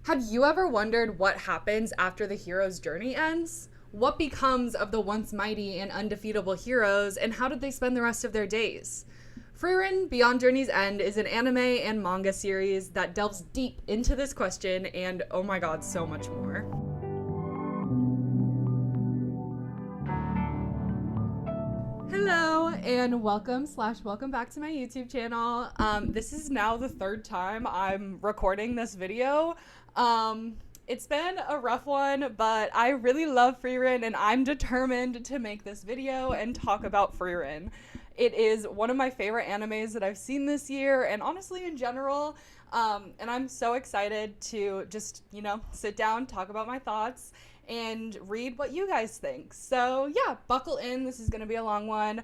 Have you ever wondered what happens after the hero's journey ends? What becomes of the once mighty and undefeatable heroes, and how did they spend the rest of their days? Frieren, Beyond Journey's End is an anime and manga series that delves deep into this question and, oh my god, so much more. Hello, and welcome back to my YouTube channel. This is now the third time I'm recording this video. It's been a rough one, but I really love Frieren, and I'm determined to make this video and talk about Frieren. It is one of my favorite animes that I've seen this year, and honestly in general, and I'm so excited to just, sit down, talk about my thoughts, and read what you guys think. So yeah, buckle in. This is going to be a long one.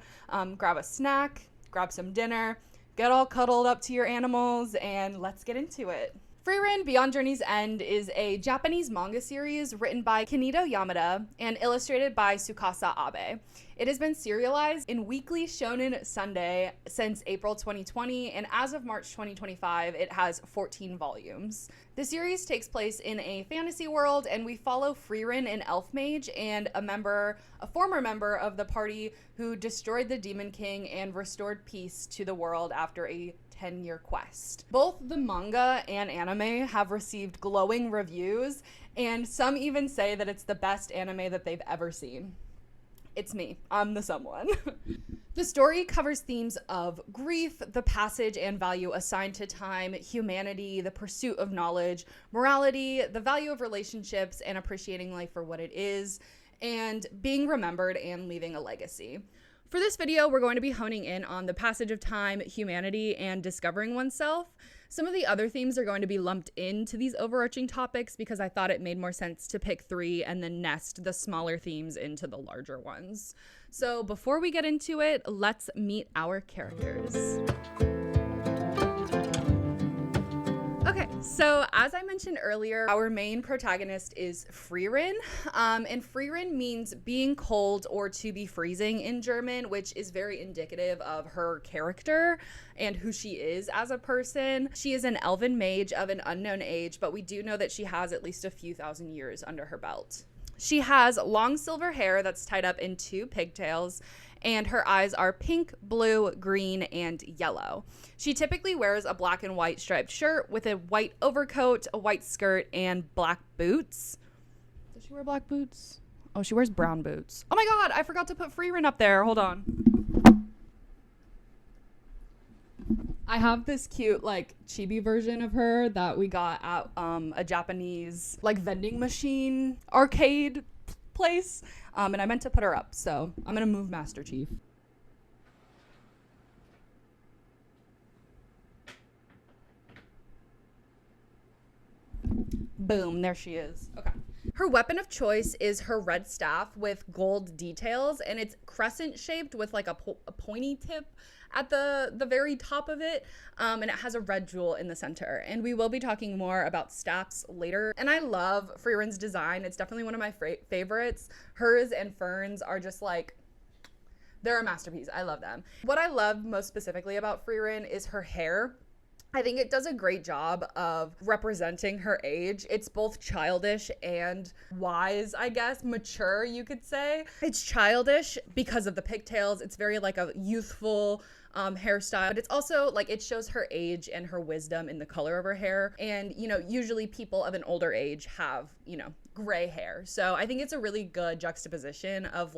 Grab a snack, grab some dinner, get all cuddled up to your animals, and let's get into it. Frieren, Beyond Journey's End is a Japanese manga series written by Kanehito Yamada and illustrated by Tsukasa Abe. It has been serialized in Weekly Shonen Sunday since April 2020, and as of March 2025, it has 14 volumes. The series takes place in a fantasy world, and we follow Frieren, an elf mage, and a former member of the party who destroyed the Demon King and restored peace to the world after a 10-year quest. Both the manga and anime have received glowing reviews, and some even say that it's the best anime that they've ever seen. It's me. I'm the someone. The story covers themes of grief, the passage and value assigned to time, humanity, the pursuit of knowledge, morality, the value of relationships, and appreciating life for what it is, and being remembered and leaving a legacy. For this video, we're going to be honing in on the passage of time, humanity, and discovering oneself. Some of the other themes are going to be lumped into these overarching topics because I thought it made more sense to pick three and then nest the smaller themes into the larger ones. So before we get into it, let's meet our characters. Okay, so as I mentioned earlier, our main protagonist is Frieren, and Frieren means being cold or to be freezing in German, which is very indicative of her character and who she is as a person. She is an elven mage of an unknown age, but we do know that she has at least a few thousand years under her belt. She has long silver hair that's tied up in two pigtails, and her eyes are pink, blue, green, and yellow. She typically wears a black and white striped shirt with a white overcoat, a white skirt, and black boots. Does she wear black boots? Oh, she wears brown boots. Oh my god, I forgot to put Frieren up there. Hold on. I have this cute, chibi version of her that we got at a Japanese, vending machine arcade place, and I meant to put her up, so I'm gonna move Master Chief. Boom, there she is. Okay. Her weapon of choice is her red staff with gold details, and it's crescent shaped with a pointy tip at the very top of it, and it has a red jewel in the center. And we will be talking more about staffs later. And I love Frieren's design. It's definitely one of my favorites. Hers and Fern's are just they're a masterpiece. I love them. What I love most specifically about Frieren is her hair. I think it does a great job of representing her age. It's both childish and wise, I guess, mature, you could say. It's childish because of the pigtails. It's very a youthful hairstyle, but it's also it shows her age and her wisdom in the color of her hair. And, usually people of an older age have, gray hair. So I think it's a really good juxtaposition of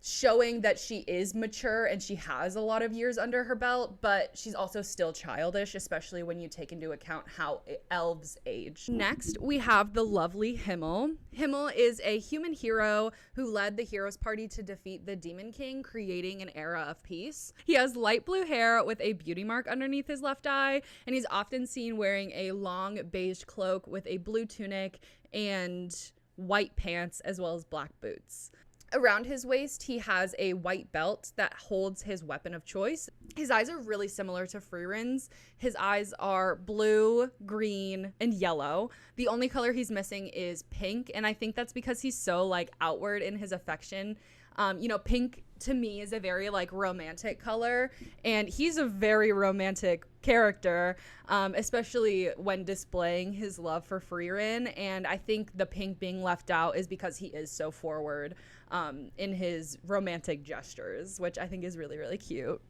showing that she is mature and she has a lot of years under her belt, but she's also still childish, especially when you take into account how elves age. Next, we have the lovely Himmel. Himmel is a human hero who led the heroes party to defeat the Demon King, creating an era of peace. He has light blue hair with a beauty mark underneath his left eye, and he's often seen wearing a long beige cloak with a blue tunic and white pants as well as black boots. Around his waist, he has a white belt that holds his weapon of choice. His eyes are really similar to Frieren's. His eyes are blue, green, and yellow. The only color he's missing is pink, and I think that's because he's so outward in his affection Pink to me is a very like romantic color, and he's a very romantic character, especially when displaying his love for Frieren. And I think the pink being left out is because he is so forward in his romantic gestures, which I think is really, really cute.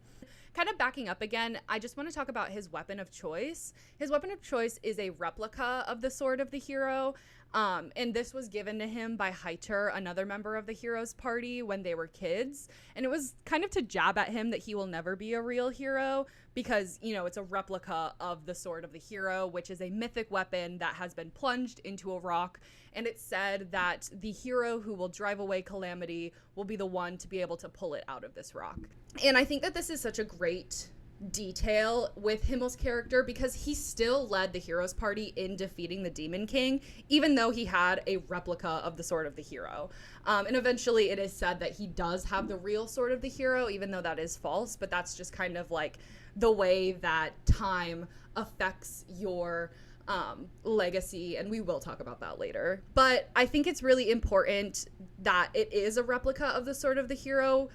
Kind of backing up again, I just want to talk about his weapon of choice. His weapon of choice is a replica of the sword of the hero. And this was given to him by Haiter, another member of the hero's party, when they were kids. And it was kind of to jab at him that he will never be a real hero because, it's a replica of the sword of the hero, which is a mythic weapon that has been plunged into a rock. And it's said that the hero who will drive away calamity will be the one to be able to pull it out of this rock. And I think that this is such a great detail with Himmel's character because he still led the hero's party in defeating the Demon King, even though he had a replica of the sword of the hero. And eventually it is said that he does have the real sword of the hero, even though that is false, but that's just kind of like the way that time affects your legacy, and we will talk about that later. But I think it's really important that it is a replica of the sword of the hero,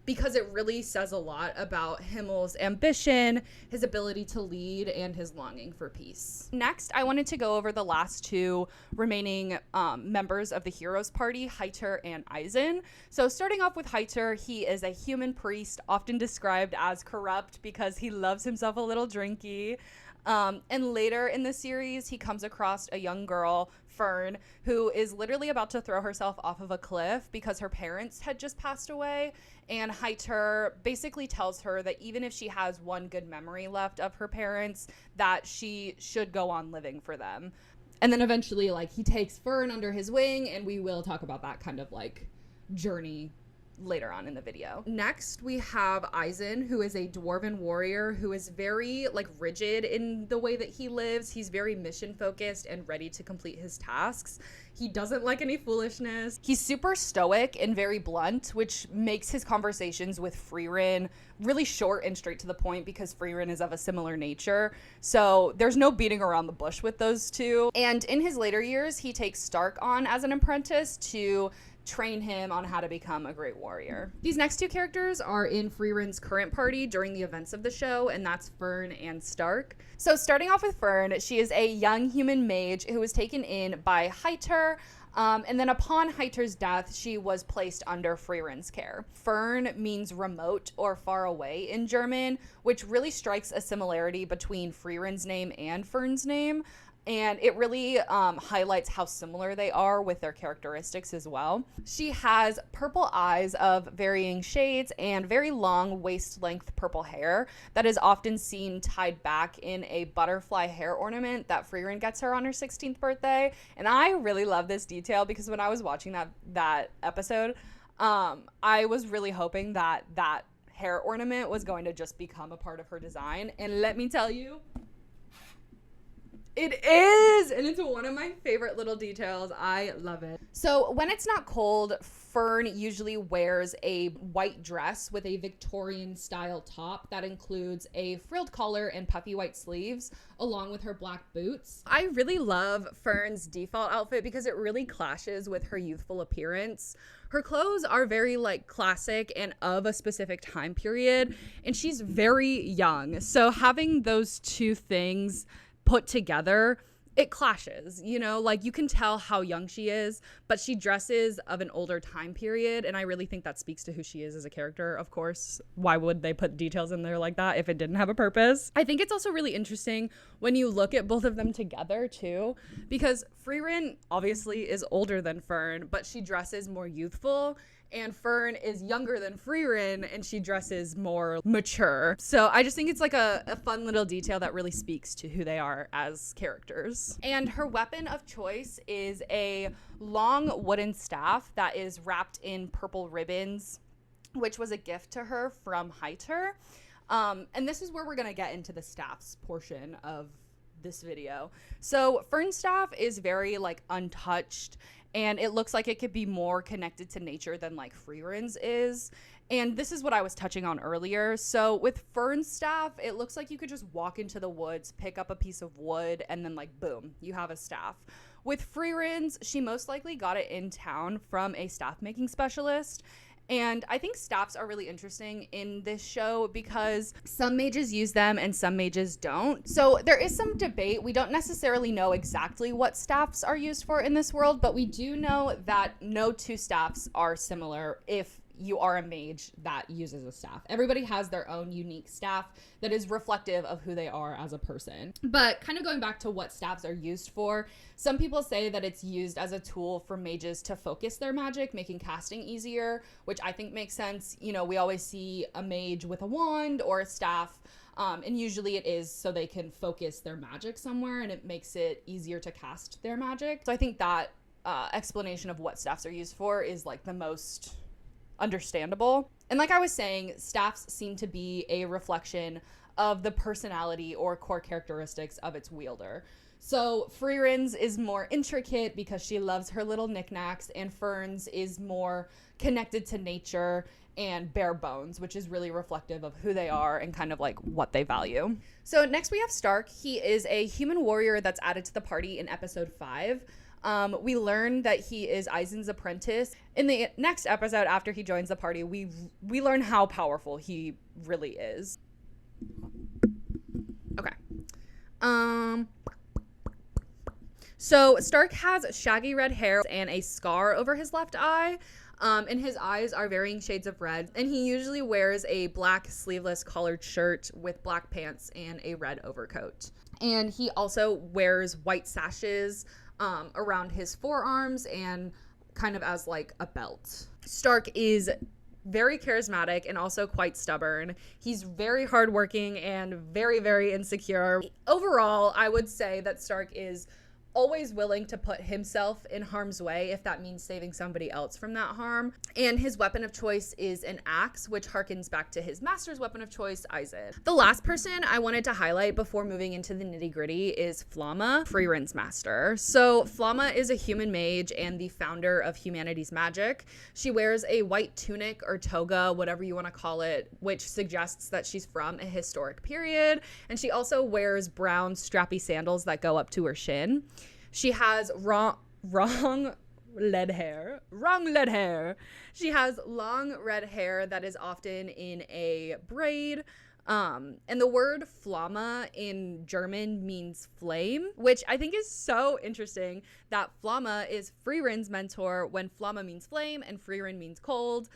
because it really says a lot about Himmel's ambition, his ability to lead, and his longing for peace. Next, I wanted to go over the last two remaining members of the hero's party, Haiter and Aizen. So starting off with Haiter, he is a human priest, often described as corrupt because he loves himself a little drinky. And later in the series, he comes across a young girl, Fern, who is literally about to throw herself off of a cliff because her parents had just passed away. And Haiter basically tells her that even if she has one good memory left of her parents, that she should go on living for them. And then eventually, he takes Fern under his wing, and we will talk about that kind of, journey later on in the video. Next, we have Aizen, who is a dwarven warrior who is very rigid in the way that he lives. He's very mission focused and ready to complete his tasks. He doesn't like any foolishness. He's super stoic and very blunt, which makes his conversations with Frieren really short and straight to the point because Frieren is of a similar nature. So there's no beating around the bush with those two. And in his later years, he takes Stark on as an apprentice to train him on how to become a great warrior. These next two characters are in Frieren's current party during the events of the show, and that's Fern and Stark. So starting off with Fern, she is a young human mage who was taken in by Haiter, and then upon Haiter's death, she was placed under Frieren's care. Fern means remote or far away in German, which really strikes a similarity between Frieren's name and Fern's name. And it really highlights how similar they are with their characteristics as well. She has purple eyes of varying shades and very long waist-length purple hair that is often seen tied back in a butterfly hair ornament that Frieren gets her on her 16th birthday. And I really love this detail because when I was watching that episode, I was really hoping that that hair ornament was going to just become a part of her design. And let me tell you, it is, and it's one of my favorite little details. I love it. So when it's not cold, Fern usually wears a white dress with a Victorian style top that includes a frilled collar and puffy white sleeves, along with her black boots. I really love Fern's default outfit because it really clashes with her youthful appearance. Her clothes are very classic and of a specific time period, and she's very young. So having those two things put together, it clashes, you can tell how young she is, but she dresses of an older time period, and I really think that speaks to who she is as a character. Of course, why would they put details in there like that if it didn't have a purpose? I think it's also really interesting when you look at both of them together too, because Frieren obviously is older than Fern, but she dresses more youthful, and Fern is younger than Frieren and she dresses more mature. So I just think it's a fun little detail that really speaks to who they are as characters. And her weapon of choice is a long wooden staff that is wrapped in purple ribbons, which was a gift to her from Haiter. And this is where we're gonna get into the staffs portion of this video. So Fern's staff is very untouched, and it looks like it could be more connected to nature than like Frieren's is. And this is what I was touching on earlier. So with Fern's staff, it looks like you could just walk into the woods, pick up a piece of wood, and then like boom, you have a staff. With Frieren's, she most likely got it in town from a staff making specialist. And I think staffs are really interesting in this show because some mages use them and some mages don't. So there is some debate. We don't necessarily know exactly what staffs are used for in this world, but we do know that no two staffs are similar if you are a mage that uses a staff. Everybody has their own unique staff that is reflective of who they are as a person. But kind of going back to what staffs are used for, some people say that it's used as a tool for mages to focus their magic, making casting easier, which I think makes sense. You know, we always see a mage with a wand or a staff, and usually it is so they can focus their magic somewhere and it makes it easier to cast their magic. So I think that explanation of what staffs are used for is like the most understandable. And like I was saying, staffs seem to be a reflection of the personality or core characteristics of its wielder. So Frieren's is more intricate because she loves her little knickknacks, and Fern's is more connected to nature and bare bones, which is really reflective of who they are and kind of like what they value. So next we have Stark. He is a human warrior that's added to the party in episode 5. We learn that he is Aizen's apprentice. In the next episode, after he joins the party, we learn how powerful he really is. Okay. So Stark has shaggy red hair and a scar over his left eye. And his eyes are varying shades of red. And he usually wears a black sleeveless collared shirt with black pants and a red overcoat. And he also wears white sashes around his forearms and kind of as like a belt. Stark is very charismatic and also quite stubborn. He's very hardworking and very, very insecure. Overall, I would say that Stark is always willing to put himself in harm's way if that means saving somebody else from that harm. And his weapon of choice is an axe, which harkens back to his master's weapon of choice, Aizen. The last person I wanted to highlight before moving into the nitty-gritty is Flamma, Frieren's master. So Flamma is a human mage and the founder of humanity's magic. She wears a white tunic or toga, whatever you want to call it, which suggests that she's from a historic period. And she also wears brown strappy sandals that go up to her shin. She has wrong red hair. She has long red hair that is often in a braid. And the word Flamma in German means flame, which I think is so interesting that Flamma is Frieren's mentor when Flamma means flame and Frieren means cold.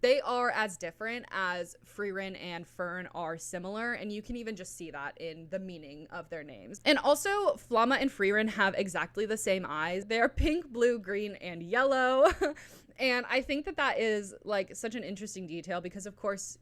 They are as different as Frieren and Fern are similar, and you can even just see that in the meaning of their names. And also, Flamma and Frieren have exactly the same eyes. They are pink, blue, green, and yellow. And I think that that is like such an interesting detail because, of course,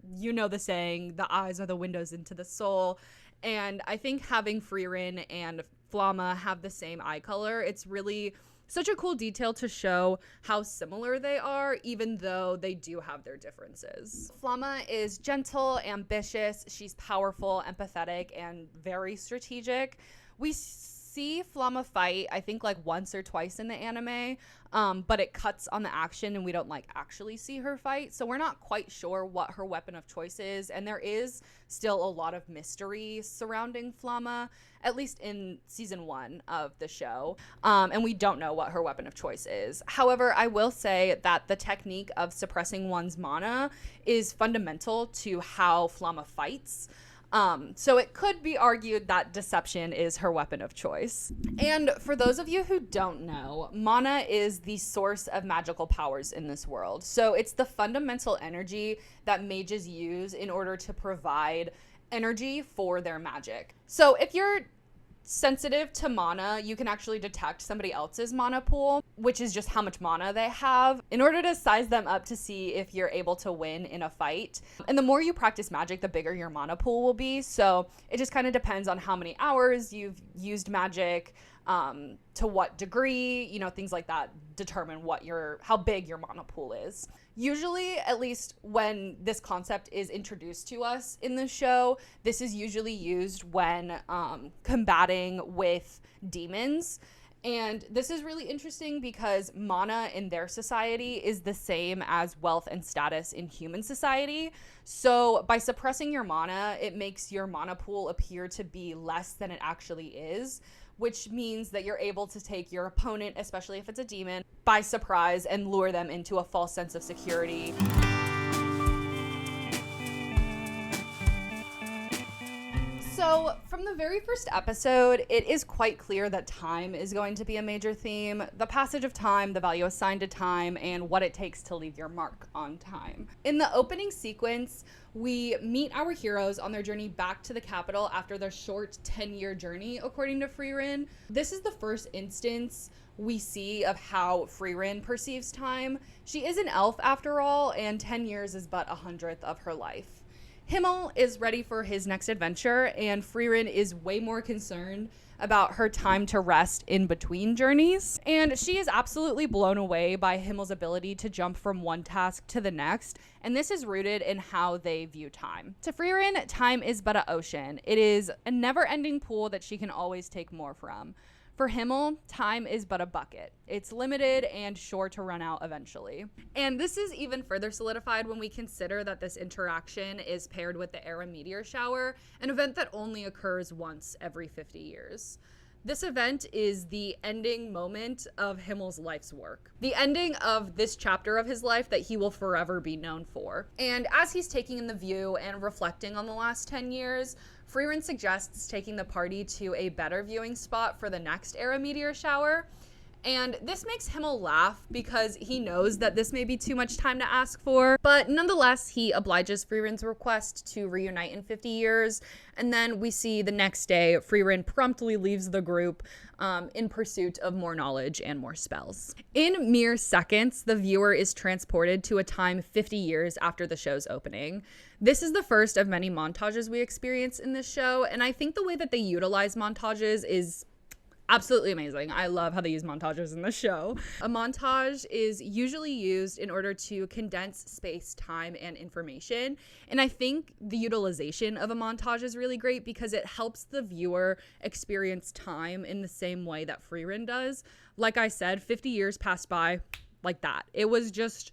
you know the saying, the eyes are the windows into the soul. And I think having Frieren and Flamma have the same eye color, it's really such a cool detail to show how similar they are, even though they do have their differences. Flamma is gentle, ambitious, she's powerful, empathetic, and very strategic. We see Flamma fight, I think, like once or twice in the anime, but it cuts on the action and we don't like actually see her fight, so we're not quite sure what her weapon of choice is, and there is still a lot of mystery surrounding Flamma, at least in season 1 of the show, and we don't know what her weapon of choice is. However, I will say that the technique of suppressing one's mana is fundamental to how Flamma fights. So it could be argued that deception is her weapon of choice. And for those of you who don't know, mana is the source of magical powers in this world. So it's the fundamental energy that mages use in order to provide energy for their magic. So if you're sensitive to mana, you can actually detect somebody else's mana pool, which is just how much mana they have, in order to size them up to see if you're able to win in a fight. And the more you practice magic, the bigger your mana pool will be. So it just kind of depends on how many hours you've used magic, to what degree, you know, things like that determine how big your mana pool is. Usually, at least when this concept is introduced to us in the show, this is usually used when combating with demons. And this is really interesting because mana in their society is the same as wealth and status in human society. So by suppressing your mana, it makes your mana pool appear to be less than it actually is, which means that you're able to take your opponent, especially if it's a demon, by surprise and lure them into a false sense of security. So, from the very first episode, it is quite clear that time is going to be a major theme. The passage of time, the value assigned to time, and what it takes to leave your mark on time. In the opening sequence, we meet our heroes on their journey back to the capital after their short 10-year journey, according to Frieren. This is the first instance we see of how Frieren perceives time. She is an elf after all, and 10 years is but 100th of her life. Himmel is ready for his next adventure, and Frieren is way more concerned about her time to rest in between journeys. And she is absolutely blown away by Himmel's ability to jump from one task to the next, and this is rooted in how they view time. To Frieren, time is but an ocean. It is a never-ending pool that she can always take more from. For Himmel, time is but a bucket. It's limited and sure to run out eventually. And this is even further solidified when we consider that this interaction is paired with the Era meteor shower, an event that only occurs once every 50 years. This event is the ending moment of Himmel's life's work. The ending of this chapter of his life that he will forever be known for. And as he's taking in the view and reflecting on the last 10 years, Frieren suggests taking the party to a better viewing spot for the next Era meteor shower. And this makes Himmel laugh because he knows that this may be too much time to ask for. But nonetheless, he obliges Frieren's request to reunite in 50 years. And then we see the next day, Frieren promptly leaves the group in pursuit of more knowledge and more spells. In mere seconds, the viewer is transported to a time 50 years after the show's opening. This is the first of many montages we experience in this show, and I think the way that they utilize montages is absolutely amazing. I love how they use montages in the show. A montage is usually used in order to condense space, time, and information. And I think the utilization of a montage is really great because it helps the viewer experience time in the same way that Frieren does. Like I said, 50 years passed by like that. It was just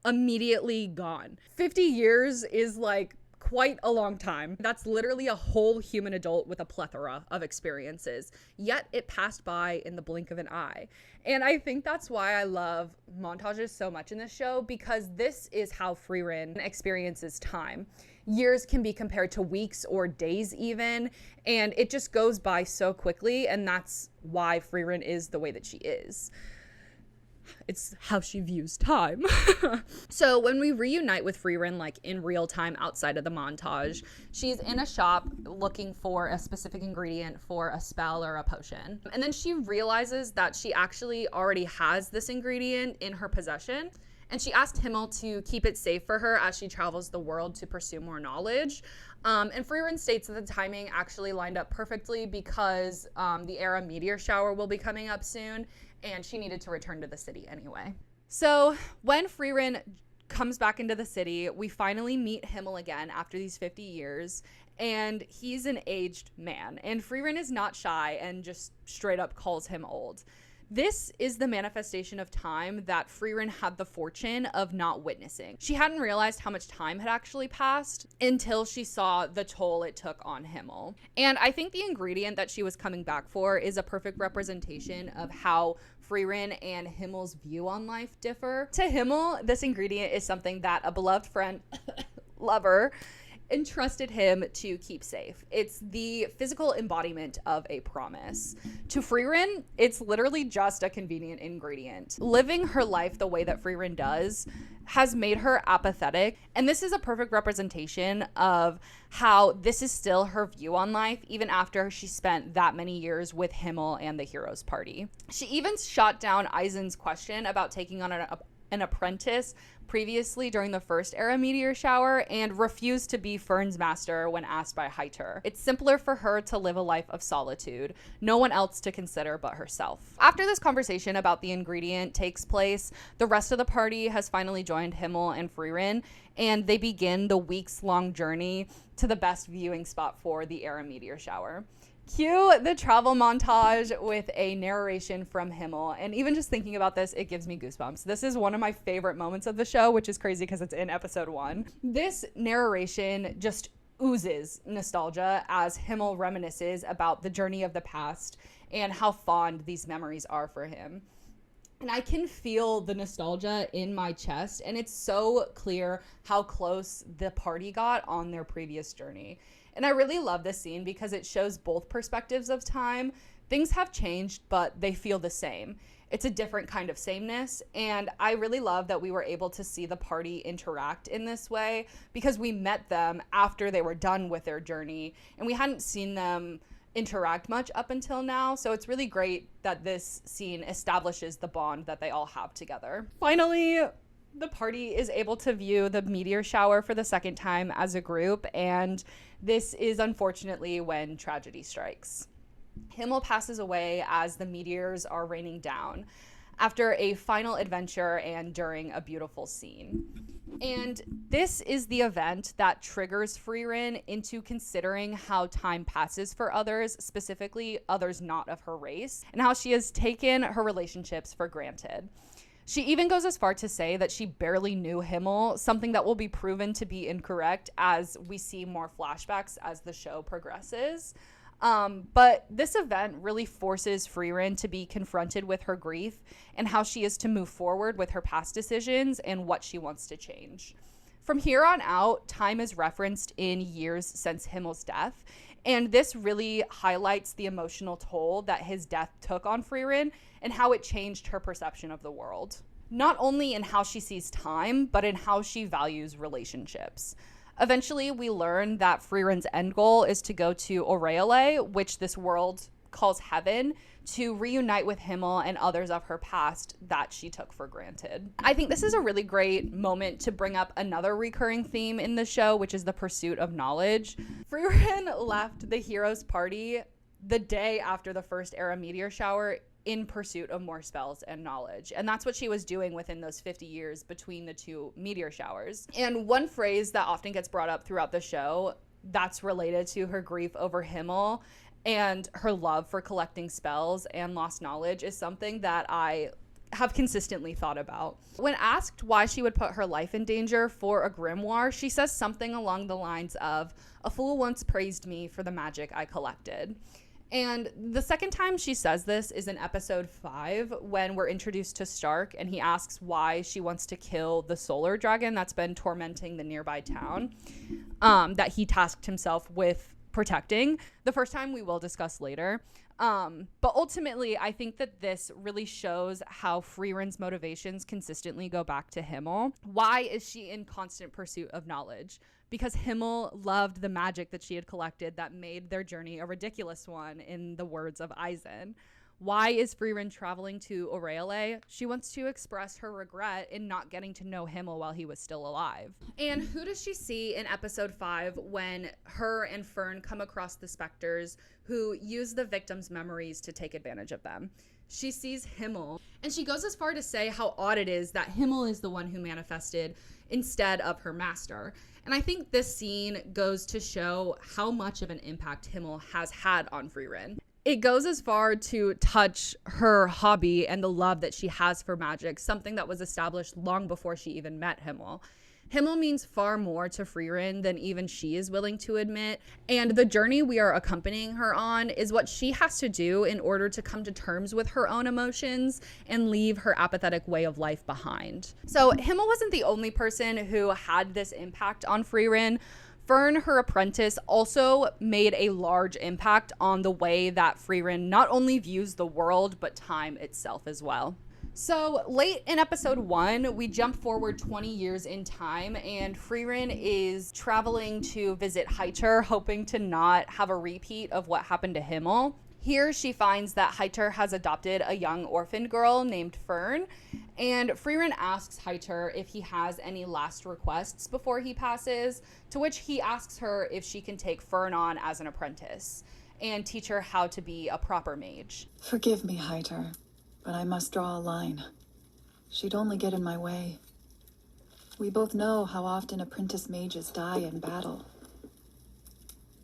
immediately gone. 50 years is like quite a long time. That's literally a whole human adult with a plethora of experiences. Yet it passed by in the blink of an eye. And I think that's why I love montages so much in this show, because this is how Frieren experiences time. Years can be compared to weeks or days even, and it just goes by so quickly, and that's why Frieren is the way that she is. It's how she views time. So when we reunite with Frieren, like in real time outside of the montage, she's in a shop looking for a specific ingredient for a spell or a potion. And then she realizes that she actually already has this ingredient in her possession. And she asked Himmel to keep it safe for her as she travels the world to pursue more knowledge. And Frieren states that the timing actually lined up perfectly because the Era meteor shower will be coming up soon, and she needed to return to the city anyway. So when Frieren comes back into the city, we finally meet Himmel again after these 50 years, and he's an aged man. And Frieren is not shy and just straight up calls him old. This is the manifestation of time that Frieren had the fortune of not witnessing. She hadn't realized how much time had actually passed until she saw the toll it took on Himmel. And I think the ingredient that she was coming back for is a perfect representation of how Frieren and Himmel's view on life differ. To Himmel, this ingredient is something that a beloved friend, lover, entrusted him to keep safe. It's the physical embodiment of a promise. To Frieren, it's literally just a convenient ingredient. Living her life the way that Frieren does has made her apathetic, and this is a perfect representation of how this is still her view on life even after she spent that many years with Himmel and the Heroes Party. She even shot down Eisen's question about taking on an apprentice previously during the first Era meteor shower and refused to be Fern's master when asked by Heiter. It's simpler for her to live a life of solitude, no one else to consider but herself. After this conversation about the ingredient takes place, the rest of the party has finally joined Himmel and Frieren, and they begin the weeks-long journey to the best viewing spot for the Era meteor shower. Cue the travel montage with a narration from Himmel. And even just thinking about this, it gives me goosebumps. This is one of my favorite moments of the show, which is crazy because it's in episode 1. This narration just oozes nostalgia as Himmel reminisces about the journey of the past and how fond these memories are for him. And I can feel the nostalgia in my chest, and it's so clear how close the party got on their previous journey. And I really love this scene because it shows both perspectives of time. Things have changed, but they feel the same. It's a different kind of sameness, and I really love that we were able to see the party interact in this way because we met them after they were done with their journey, and we hadn't seen them interact much up until now, so it's really great that this scene establishes the bond that they all have together. Finally, the party is able to view the meteor shower for the second time as a group, and this is unfortunately when tragedy strikes. Himmel passes away as the meteors are raining down after a final adventure and during a beautiful scene. And this is the event that triggers Frieren into considering how time passes for others, specifically others not of her race, and how she has taken her relationships for granted. She even goes as far to say that she barely knew Himmel, something that will be proven to be incorrect as we see more flashbacks as the show progresses. But this event really forces Frieren to be confronted with her grief and how she is to move forward with her past decisions and what she wants to change. From here on out, time is referenced in years since Himmel's death, and this really highlights the emotional toll that his death took on Frieren and how it changed her perception of the world. Not only in how she sees time, but in how she values relationships. Eventually, we learn that Frieren's end goal is to go to Oreale, which this world calls heaven, to reunite with Himmel and others of her past that she took for granted. I think this is a really great moment to bring up another recurring theme in the show, which is the pursuit of knowledge. Frieren left the heroes' party the day after the first era meteor shower in pursuit of more spells and knowledge. And that's what she was doing within those 50 years between the two meteor showers. And one phrase that often gets brought up throughout the show that's related to her grief over Himmel and her love for collecting spells and lost knowledge is something that I have consistently thought about. When asked why she would put her life in danger for a grimoire, she says something along the lines of, "A fool once praised me for the magic I collected." And the second time she says this is in episode 5 when we're introduced to Stark and he asks why she wants to kill the solar dragon that's been tormenting the nearby town that he tasked himself with protecting. The first time we will discuss later. But ultimately, I think that this really shows how Frieren's motivations consistently go back to Himmel. Why is she in constant pursuit of knowledge? Because Himmel loved the magic that she had collected that made their journey a ridiculous one, in the words of Eisen. Why is Frieren traveling to Oreale? She wants to express her regret in not getting to know Himmel while he was still alive. And who does she see in episode 5 when her and Fern come across the specters who use the victims' memories to take advantage of them? She sees Himmel, and she goes as far to say how odd it is that Himmel is the one who manifested instead of her master. And I think this scene goes to show how much of an impact Himmel has had on Frieren. It goes as far to touch her hobby and the love that she has for magic, something that was established long before she even met Himmel. Himmel means far more to Frieren than even she is willing to admit, and the journey we are accompanying her on is what she has to do in order to come to terms with her own emotions and leave her apathetic way of life behind. So Himmel wasn't the only person who had this impact on Frieren. Fern, her apprentice, also made a large impact on the way that Frieren not only views the world, but time itself as well. So late in episode 1, we jump forward 20 years in time, and Frieren is traveling to visit Heiter, hoping to not have a repeat of what happened to Himmel. Here she finds that Heiter has adopted a young orphan girl named Fern, and Frieren asks Heiter if he has any last requests before he passes, to which he asks her if she can take Fern on as an apprentice and teach her how to be a proper mage. Forgive me, Heiter, but I must draw a line. She'd only get in my way. We both know how often apprentice mages die in battle.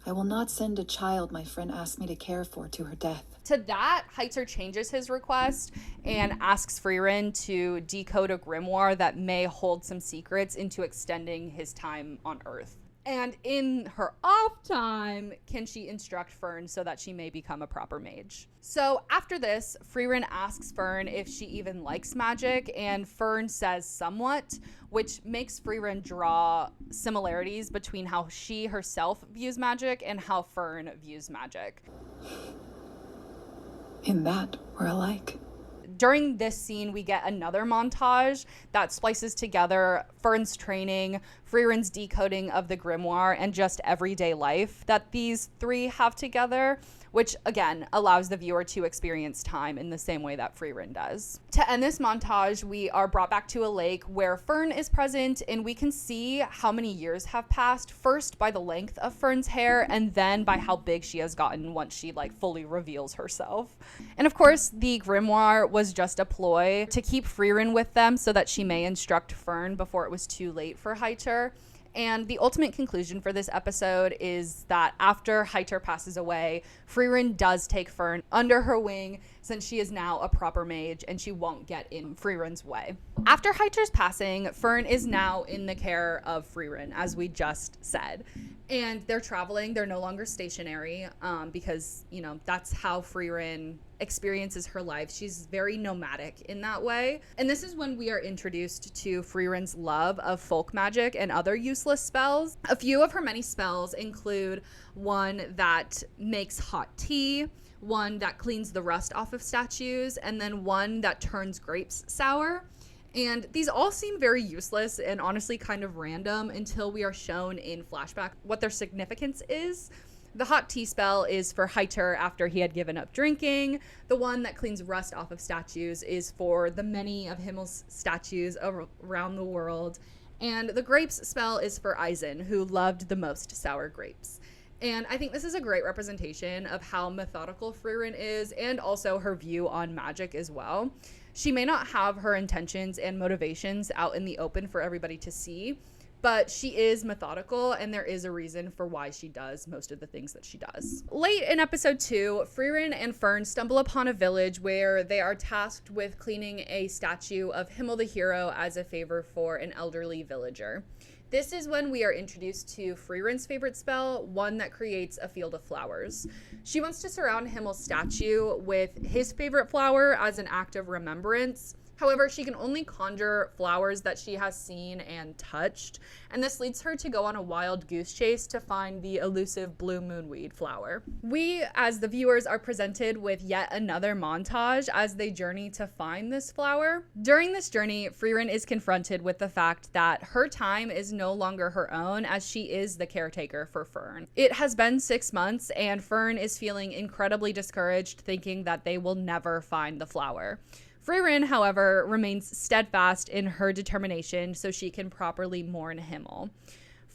I will not send a child my friend asked me to care for to her death. To that, Heitzer changes his request and asks Frieren to decode a grimoire that may hold some secrets into extending his time on Earth. And in her off time, can she instruct Fern so that she may become a proper mage? So after this, Frieren asks Fern if she even likes magic, and Fern says somewhat, which makes Frieren draw similarities between how she herself views magic and how Fern views magic. In that, we're alike. During this scene, we get another montage that splices together Fern's training, Frieren's decoding of the grimoire, and just everyday life that these three have together, which again allows the viewer to experience time in the same way that Frieren does. To end this montage, we are brought back to a lake where Fern is present, and we can see how many years have passed, first by the length of Fern's hair, and then by how big she has gotten once she fully reveals herself. And of course, the grimoire was just a ploy to keep Frieren with them so that she may instruct Fern before it was too late for Heitzer. And the ultimate conclusion for this episode is that after Heitzer passes away, Frieren does take Fern under her wing, since she is now a proper mage and she won't get in Frieren's way. After Heitzer's passing, Fern is now in the care of Frieren, as we just said. And they're traveling, they're no longer stationary, because, that's how Frieren experiences her life. She's very nomadic in that way. And this is when we are introduced to Frieren's love of folk magic and other useless spells. A few of her many spells include one that makes hot tea, one that cleans the rust off of statues, and then one that turns grapes sour. And these all seem very useless and honestly kind of random until we are shown in flashback what their significance is. The hot tea spell is for Heitzer after he had given up drinking. The one that cleans rust off of statues is for the many of Himmel's statues around the world. And the grapes spell is for Eisen, who loved the most sour grapes. And I think this is a great representation of how methodical Frieren is, and also her view on magic as well. She may not have her intentions and motivations out in the open for everybody to see, but she is methodical, and there is a reason for why she does most of the things that she does. Late in episode 2, Frieren and Fern stumble upon a village where they are tasked with cleaning a statue of Himmel the hero as a favor for an elderly villager. This is when we are introduced to Frieren's favorite spell, one that creates a field of flowers. She wants to surround Himmel's statue with his favorite flower as an act of remembrance. However, she can only conjure flowers that she has seen and touched, and this leads her to go on a wild goose chase to find the elusive blue moonweed flower. We, as the viewers, are presented with yet another montage as they journey to find this flower. During this journey, Frieren is confronted with the fact that her time is no longer her own, as she is the caretaker for Fern. It has been 6 months, and Fern is feeling incredibly discouraged, thinking that they will never find the flower. Frieren, however, remains steadfast in her determination so she can properly mourn Himmel.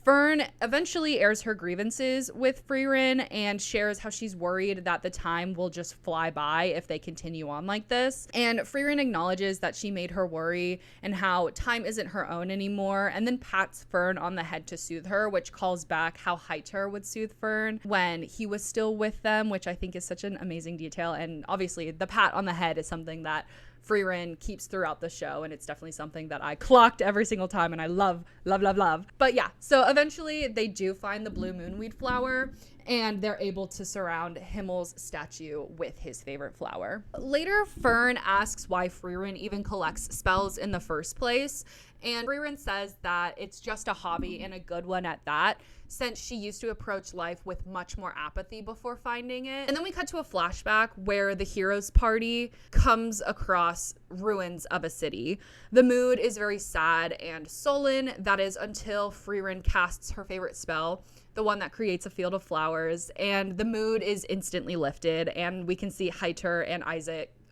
Fern eventually airs her grievances with Frieren and shares how she's worried that the time will just fly by if they continue on like this. And Frieren acknowledges that she made her worry and how time isn't her own anymore, and then pats Fern on the head to soothe her, which calls back how Heitzer would soothe Fern when he was still with them, which I think is such an amazing detail. And obviously the pat on the head is something that Frieren keeps throughout the show, and it's definitely something that I clocked every single time, and I love. But yeah, so eventually they do find the blue moonweed flower, and they're able to surround Himmel's statue with his favorite flower. Later, Fern asks why Frieren even collects spells in the first place, and Frieren says that it's just a hobby, and a good one at that, since she used to approach life with much more apathy before finding it. And then we cut to a flashback where the hero's party comes across ruins of a city. The mood is very sad and sullen, that is until Frieren casts her favorite spell, the one that creates a field of flowers, and the mood is instantly lifted, and we can see Heitzer and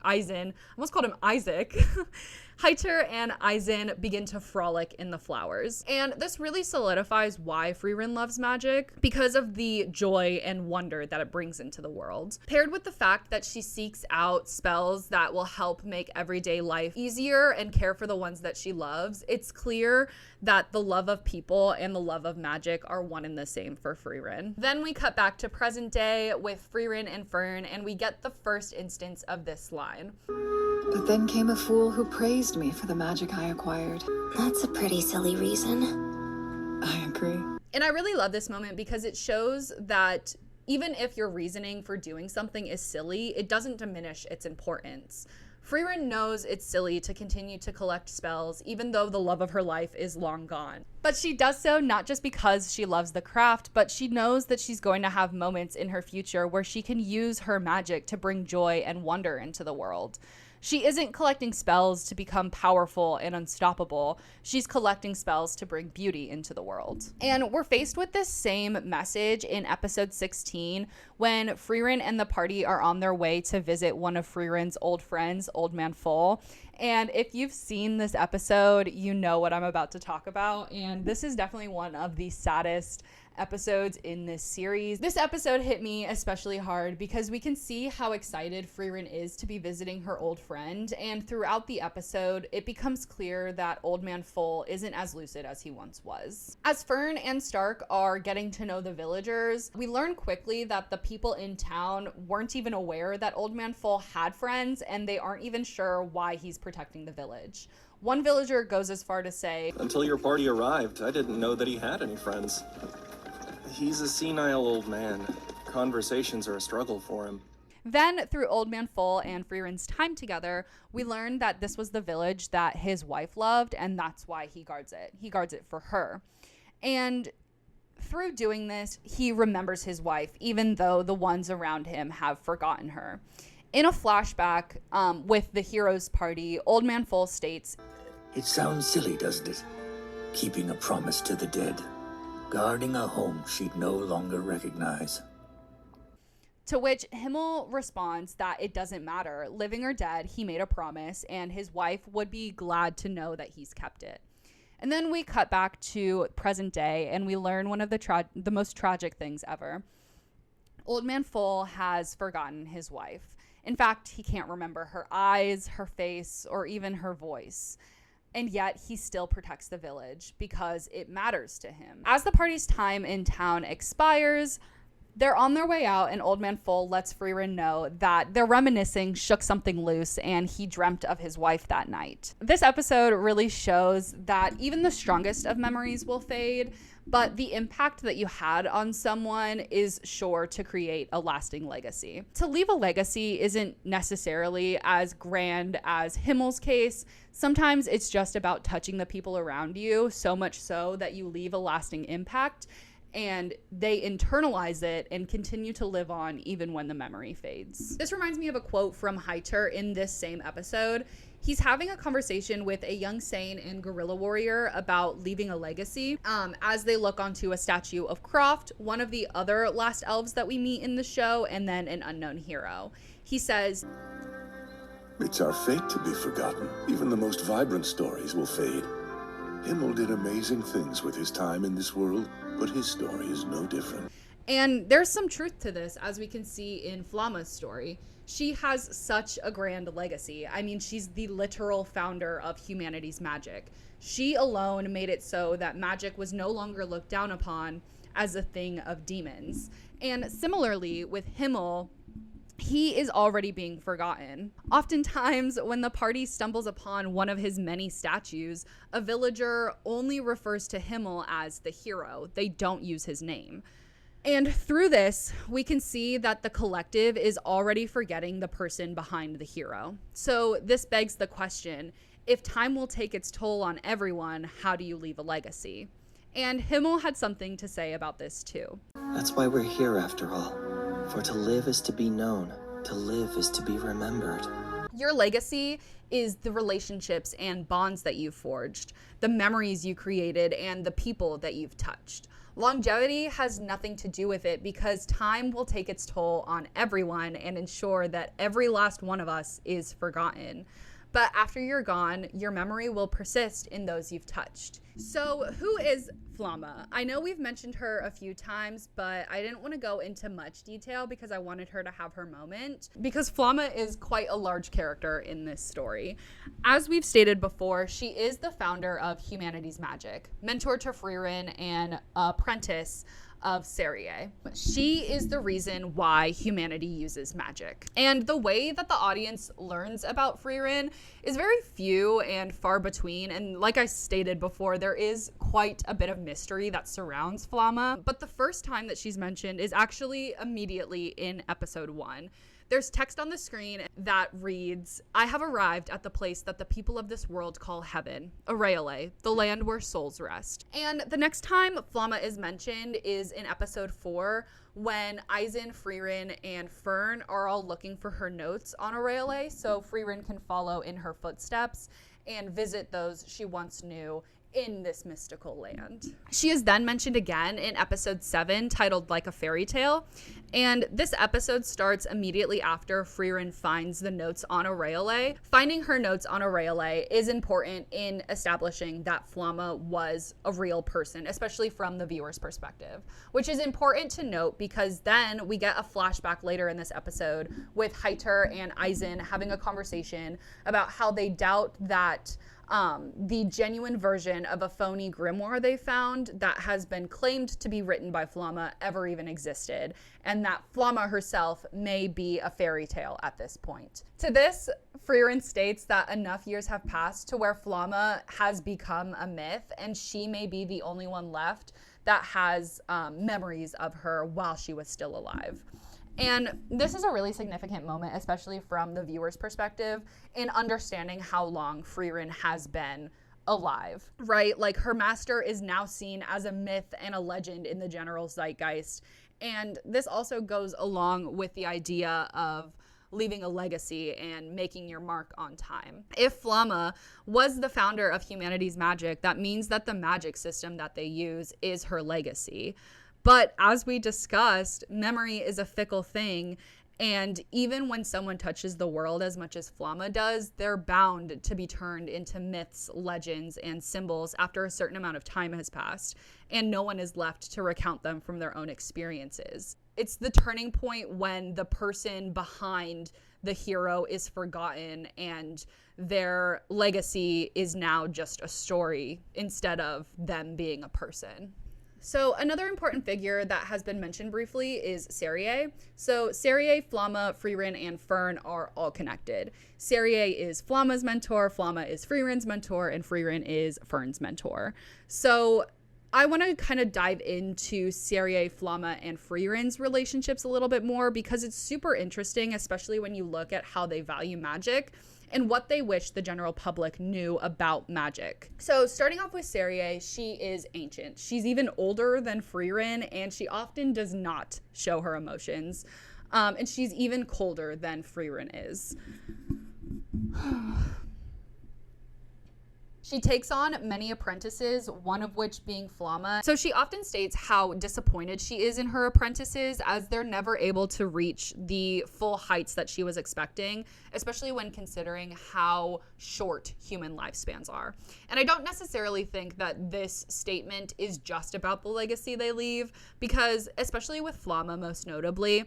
Aizen, I almost called him Isaac, Haiter and Aizen begin to frolic in the flowers. And this really solidifies why Frieren loves magic, because of the joy and wonder that it brings into the world. Paired with the fact that she seeks out spells that will help make everyday life easier and care for the ones that she loves, it's clear that the love of people and the love of magic are one and the same for Frieren. Then we cut back to present day with Frieren and Fern, and we get the first instance of this line. But then came a fool who praised me for the magic I acquired. That's a pretty silly reason. I agree. And I really love this moment because it shows that even if your reasoning for doing something is silly, it doesn't diminish its importance. Frieren knows it's silly to continue to collect spells, even though the love of her life is long gone. But she does so not just because she loves the craft, but she knows that she's going to have moments in her future where she can use her magic to bring joy and wonder into the world. She isn't collecting spells to become powerful and unstoppable. She's collecting spells to bring beauty into the world. And we're faced with this same message in episode 16 when Frieren and the party are on their way to visit one of Frieren's old friends, Old Man Full. And if you've seen this episode, you know what I'm about to talk about. And this is definitely one of the saddest episodes in this series. This episode hit me especially hard because we can see how excited Frieren is to be visiting her old friend, and throughout the episode it becomes clear that Old Man Full isn't as lucid as he once was. As Fern and Stark are getting to know the villagers, we learn quickly that the people in town weren't even aware that Old Man Full had friends, and they aren't even sure why he's protecting the village. One villager goes as far to say, "Until your party arrived, I didn't know that he had any friends. He's a senile old man. Conversations are a struggle for him." Then, through Old Man Full and Frieren's time together, we learn that this was the village that his wife loved, and that's why he guards it. He guards it for her. And through doing this, he remembers his wife, even though the ones around him have forgotten her. In a flashback with the heroes party, Old Man Full states, "It sounds silly, doesn't it? Keeping a promise to the dead. Guarding a home she'd no longer recognize." To which Himmel responds that it doesn't matter. Living or dead, he made a promise, and his wife would be glad to know that he's kept it. And then we cut back to present day, and we learn one of the most tragic things ever. Old Man Full has forgotten his wife. In fact, he can't remember her eyes, her face, or even her voice. And yet he still protects the village because it matters to him. As the party's time in town expires, they're on their way out, and Old Man Full lets Frieren know that their reminiscing shook something loose and he dreamt of his wife that night. This episode really shows that even the strongest of memories will fade, but the impact that you had on someone is sure to create a lasting legacy. To leave a legacy isn't necessarily as grand as Himmel's case. Sometimes it's just about touching the people around you, so much so that you leave a lasting impact and they internalize it and continue to live on even when the memory fades. This reminds me of a quote from Haiter in this same episode. He's having a conversation with a young Sane and guerrilla warrior about leaving a legacy as they look onto a statue of Croft, one of the other last elves that we meet in the show, and then an unknown hero. He says, "It's our fate to be forgotten. Even the most vibrant stories will fade. Himmel did amazing things with his time in this world, but his story is no different." And there's some truth to this, as we can see in Flamma's story. She has such a grand legacy. I mean, she's the literal founder of humanity's magic. She alone made it so that magic was no longer looked down upon as a thing of demons. And similarly with Himmel, he is already being forgotten. Oftentimes, when the party stumbles upon one of his many statues, a villager only refers to Himmel as the hero. They don't use his name. And through this, we can see that the collective is already forgetting the person behind the hero. So this begs the question, if time will take its toll on everyone, how do you leave a legacy? And Himmel had something to say about this too. "That's why we're here after all. For to live is to be known. To live is to be remembered." Your legacy is the relationships and bonds that you've forged, the memories you created, and the people that you've touched. Longevity has nothing to do with it because time will take its toll on everyone and ensure that every last one of us is forgotten. But after you're gone, your memory will persist in those you've touched. So who is Flamma? I know we've mentioned her a few times, but I didn't want to go into much detail because I wanted her to have her moment, because Flamma is quite a large character in this story. As we've stated before, she is the founder of Humanity's Magic, mentor to Frieren, and apprentice of Serie. She is the reason why humanity uses magic. And the way that the audience learns about Frieren is very few and far between. And like I stated before, there is quite a bit of mystery that surrounds Flamma. But the first time that she's mentioned is actually immediately in episode 1. There's text on the screen that reads, "I have arrived at the place that the people of this world call heaven, Aureole, the land where souls rest." And the next time Flamma is mentioned is in episode 4, when Aizen, Frieren, and Fern are all looking for her notes on Aureole, so Frieren can follow in her footsteps and visit those she once knew in this mystical land. She is then mentioned again in episode 7, titled Like a Fairy Tale, and this episode starts immediately after Frieren finds the notes on Aureole. Finding her notes on Aureole is important in establishing that Flamma was a real person, especially from the viewer's perspective, which is important to note because then we get a flashback later in this episode with Heiter and Aizen having a conversation about how they doubt that the genuine version of a phony grimoire they found that has been claimed to be written by Flamma ever even existed, and that Flamma herself may be a fairy tale at this point. To this, Frieren states that enough years have passed to where Flamma has become a myth, and she may be the only one left that has memories of her while she was still alive. And this is a really significant moment, especially from the viewer's perspective, in understanding how long Frieren has been alive, right? Like, her master is now seen as a myth and a legend in the general zeitgeist. And this also goes along with the idea of leaving a legacy and making your mark on time. If Flamma was the founder of Humanity's Magic, that means that the magic system that they use is her legacy. But as we discussed, memory is a fickle thing, and even when someone touches the world as much as Flamma does, they're bound to be turned into myths, legends, and symbols after a certain amount of time has passed, and no one is left to recount them from their own experiences. It's the turning point when the person behind the hero is forgotten and their legacy is now just a story instead of them being a person. So another important figure that has been mentioned briefly is Serie. So Serie, Flamma, Frieren, and Fern are all connected. Serie is Flamma's mentor, Flamma is Frieren's mentor, and Frieren is Fern's mentor. So I want to kind of dive into Serie, Flamma, and Frieren's relationships a little bit more because it's super interesting, especially when you look at how they value magic and what they wish the general public knew about magic. So starting off with Serie, she is ancient. She's even older than Frieren, and she often does not show her emotions. And she's even colder than Frieren is. She takes on many apprentices, one of which being Flamma. So she often states how disappointed she is in her apprentices as they're never able to reach the full heights that she was expecting, especially when considering how short human lifespans are. And I don't necessarily think that this statement is just about the legacy they leave, because especially with Flamma most notably,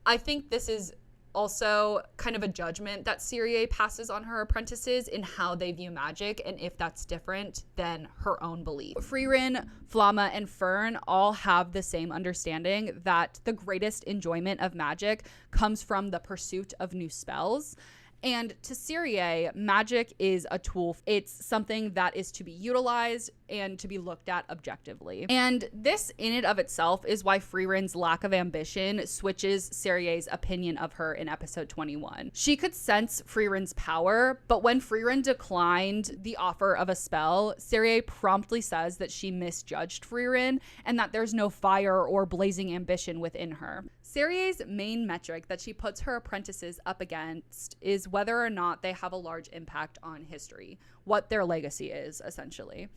I think this is also kind of a judgment that Serie passes on her apprentices in how they view magic and if that's different than her own belief. Frieren, Flamma, and Fern all have the same understanding that the greatest enjoyment of magic comes from the pursuit of new spells. And to Serie, magic is a tool. It's something that is to be utilized and to be looked at objectively. And this in and of itself is why Frieren's lack of ambition switches Serie's opinion of her in episode 21. She could sense Frieren's power, but when Frieren declined the offer of a spell, Serie promptly says that she misjudged Frieren and that there's no fire or blazing ambition within her. Serie's main metric that she puts her apprentices up against is whether or not they have a large impact on history, what their legacy is, essentially.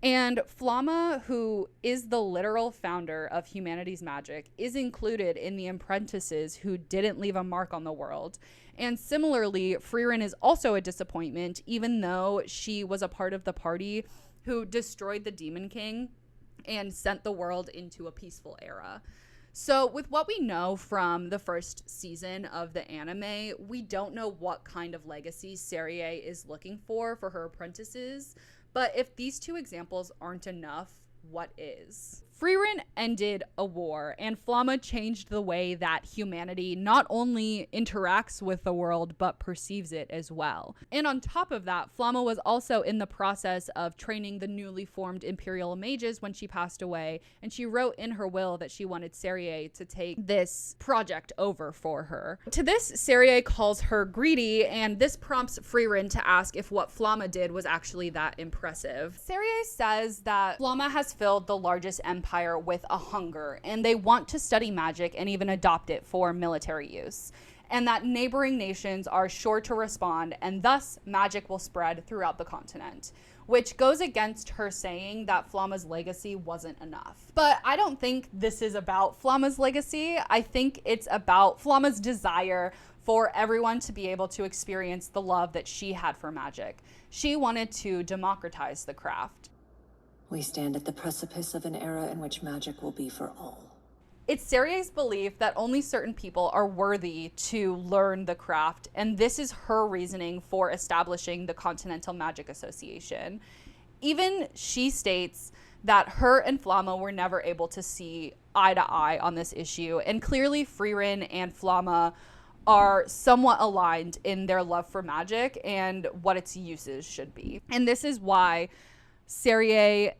And Flamma, who is the literal founder of humanity's magic, is included in the apprentices who didn't leave a mark on the world. And similarly, Frieren is also a disappointment, even though she was a part of the party who destroyed the Demon King and sent the world into a peaceful era. So with what we know from the first season of the anime, we don't know what kind of legacy Serie is looking for her apprentices. But if these two examples aren't enough, what is? Frieren ended a war, and Flamma changed the way that humanity not only interacts with the world, but perceives it as well. And on top of that, Flamma was also in the process of training the newly formed Imperial Mages when she passed away, and she wrote in her will that she wanted Serie to take this project over for her. To this, Serie calls her greedy, and this prompts Frieren to ask if what Flamma did was actually that impressive. Serie says that Flamma has filled the largest empire with a hunger, and they want to study magic and even adopt it for military use, and that neighboring nations are sure to respond, and thus magic will spread throughout the continent, which goes against her saying that Flamma's legacy wasn't enough. But I don't think this is about Flamma's legacy. I think it's about Flamma's desire for everyone to be able to experience the love that she had for magic. She wanted to democratize the craft. We stand at the precipice of an era in which magic will be for all. It's Serie's belief that only certain people are worthy to learn the craft, and this is her reasoning for establishing the Continental Magic Association. Even she states that her and Flamma were never able to see eye to eye on this issue, and clearly Frieren and Flamma are somewhat aligned in their love for magic and what its uses should be. And this is why Serie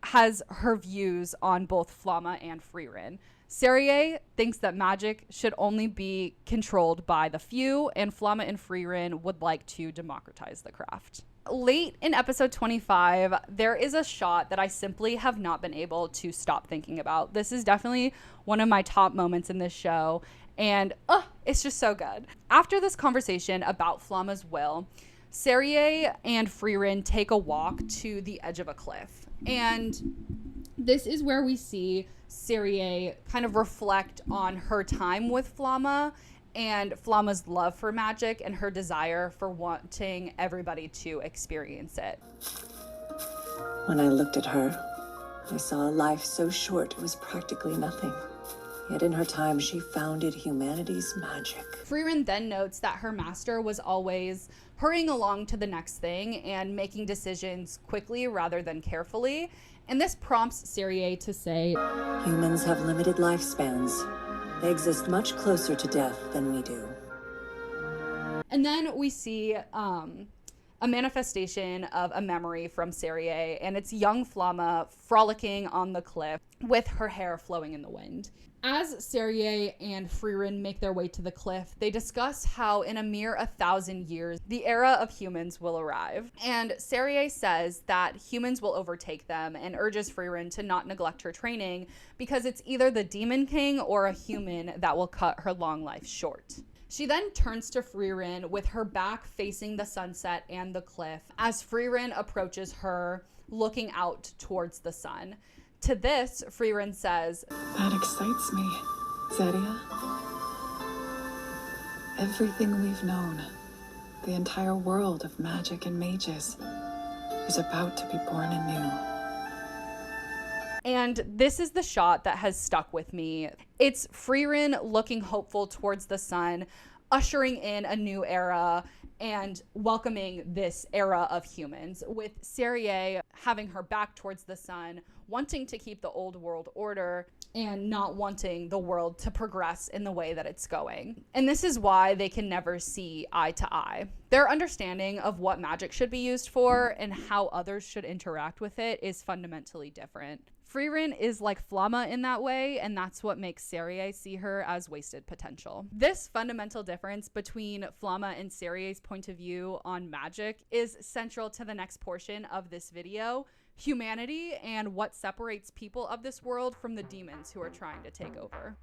has her views on both Flamma and Frieren. Serie thinks that magic should only be controlled by the few, and Flamma and Frieren would like to democratize the craft. Late in episode 25, there is a shot that I simply have not been able to stop thinking about. This is definitely one of my top moments in this show, and it's just so good. After this conversation about Flamma's will, Serie and Frieren take a walk to the edge of a cliff. And this is where we see Serie kind of reflect on her time with Flamma and Flamma's love for magic and her desire for wanting everybody to experience it. When I looked at her, I saw a life so short it was practically nothing. Yet in her time, she founded humanity's magic. Frieren then notes that her master was always hurrying along to the next thing and making decisions quickly rather than carefully. And this prompts Serie to say, Humans have limited lifespans. They exist much closer to death than we do. And then we see a manifestation of a memory from Serie, and it's young Flamma frolicking on the cliff with her hair flowing in the wind. As Serie and Frieren make their way to the cliff, they discuss how in a mere 1,000 years, the era of humans will arrive. And Serie says that humans will overtake them and urges Frieren to not neglect her training because it's either the Demon King or a human that will cut her long life short. She then turns to Frieren with her back facing the sunset and the cliff as Frieren approaches her, looking out towards the sun. To this, Frieren says, That excites me, Zedia. Everything we've known, the entire world of magic and mages, is about to be born anew. And this is the shot that has stuck with me. It's Frieren looking hopeful towards the sun, ushering in a new era and welcoming this era of humans, with Serie having her back towards the sun, wanting to keep the old world order and not wanting the world to progress in the way that it's going. And this is why they can never see eye to eye. Their understanding of what magic should be used for and how others should interact with it is fundamentally different. Frieren is like Flamma in that way, and that's what makes Serie see her as wasted potential. This fundamental difference between Flamma and Serie's point of view on magic is central to the next portion of this video: humanity and what separates people of this world from the demons who are trying to take over.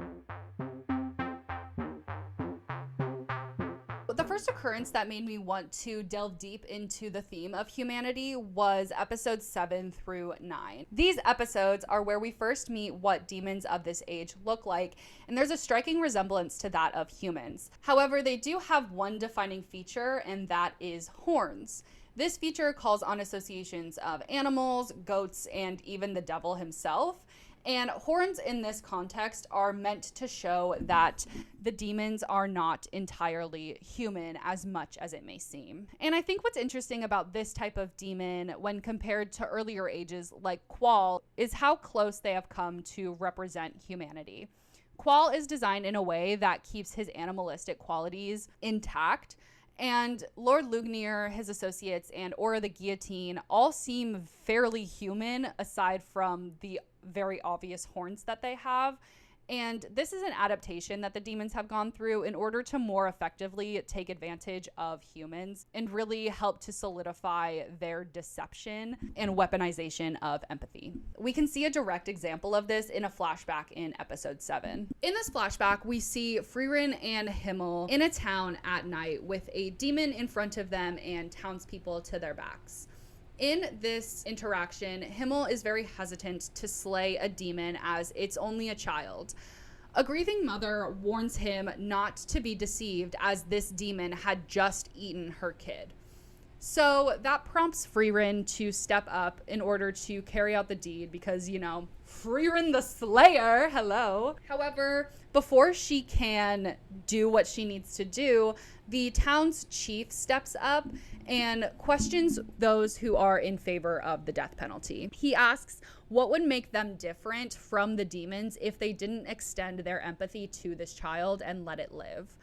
The first occurrence that made me want to delve deep into the theme of humanity was episodes 7 through 9. These episodes are where we first meet what demons of this age look like, and there's a striking resemblance to that of humans. However, they do have one defining feature, and that is horns. This feature calls on associations of animals, goats, and even the devil himself. And horns in this context are meant to show that the demons are not entirely human as much as it may seem. And I think what's interesting about this type of demon when compared to earlier ages like Qual is how close they have come to represent humanity. Qual is designed in a way that keeps his animalistic qualities intact, and Lord Lugnir, his associates, and Aura the Guillotine all seem fairly human aside from the very obvious horns that they have. And this is an adaptation that the demons have gone through in order to more effectively take advantage of humans and really help to solidify their deception and weaponization of empathy. We can see a direct example of this in a flashback in episode 7. In this flashback, we see Frieren and Himmel in a town at night with a demon in front of them and townspeople to their backs. In this interaction, Himmel is very hesitant to slay a demon as it's only a child. A grieving mother warns him not to be deceived as this demon had just eaten her kid. So that prompts Frieren to step up in order to carry out the deed because, Frieren the Slayer, hello. However, before she can do what she needs to do, the town's chief steps up and questions those who are in favor of the death penalty. He asks what would make them different from the demons if they didn't extend their empathy to this child and let it live.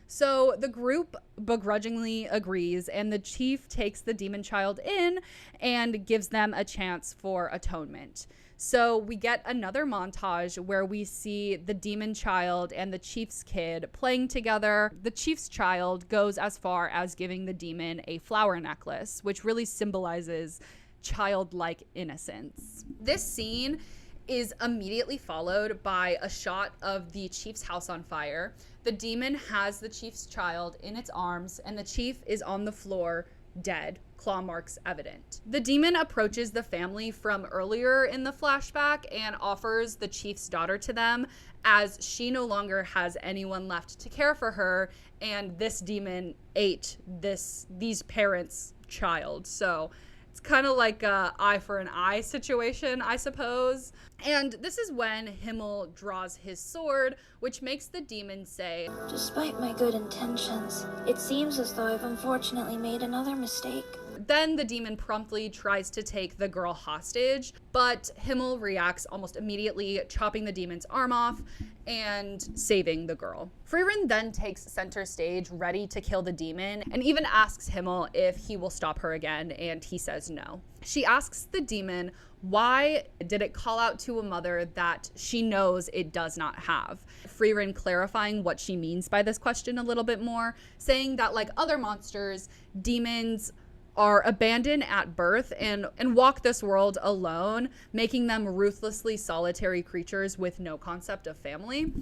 So the group begrudgingly agrees, and the chief takes the demon child in and gives them a chance for atonement. So we get another montage where we see the demon child and the chief's kid playing together. The chief's child goes as far as giving the demon a flower necklace, which really symbolizes childlike innocence. This scene is immediately followed by a shot of the chief's house on fire. The demon has the chief's child in its arms, and the chief is on the floor, dead, claw marks evident. The demon approaches the family from earlier in the flashback and offers the chief's daughter to them as she no longer has anyone left to care for her, and this demon ate these parents' child. So it's kind of like a eye for an eye situation, I suppose. And this is when Himmel draws his sword, which makes the demon say, Despite my good intentions, it seems as though I've unfortunately made another mistake. Then the demon promptly tries to take the girl hostage, but Himmel reacts almost immediately, chopping the demon's arm off and saving the girl. Frieren then takes center stage, ready to kill the demon, and even asks Himmel if he will stop her again, and he says no. She asks the demon why did it call out to a mother that she knows it does not have. Frieren clarifying what she means by this question a little bit more, saying that like other monsters, demons are abandoned at birth and walk this world alone, making them ruthlessly solitary creatures with no concept of family.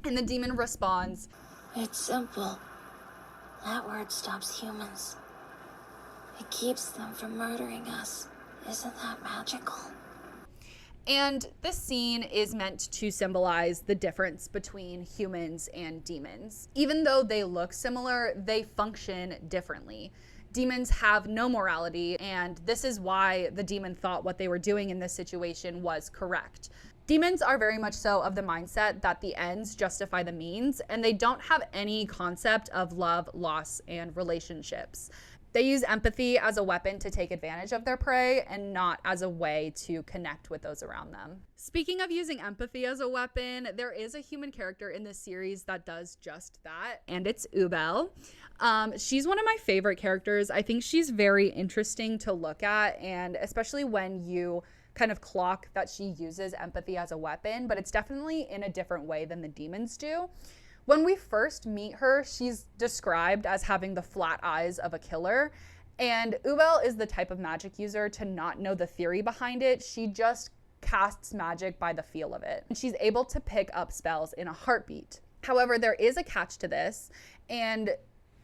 And the demon responds, It's simple. That word stops humans. It keeps them from murdering us. Isn't that magical? And this scene is meant to symbolize the difference between humans and demons. Even though they look similar, they function differently. Demons have no morality, and this is why the demon thought what they were doing in this situation was correct. Demons are very much so of the mindset that the ends justify the means, and they don't have any concept of love, loss, and relationships. They use empathy as a weapon to take advantage of their prey and not as a way to connect with those around them. Speaking of using empathy as a weapon, there is a human character in this series that does just that, and it's Ubel. She's one of my favorite characters. I think she's very interesting to look at, and especially when you kind of clock that she uses empathy as a weapon, but it's definitely in a different way than the demons do. When we first meet her, she's described as having the flat eyes of a killer, and Ubel is the type of magic user to not know the theory behind it. She just casts magic by the feel of it, and she's able to pick up spells in a heartbeat. However, there is a catch to this, and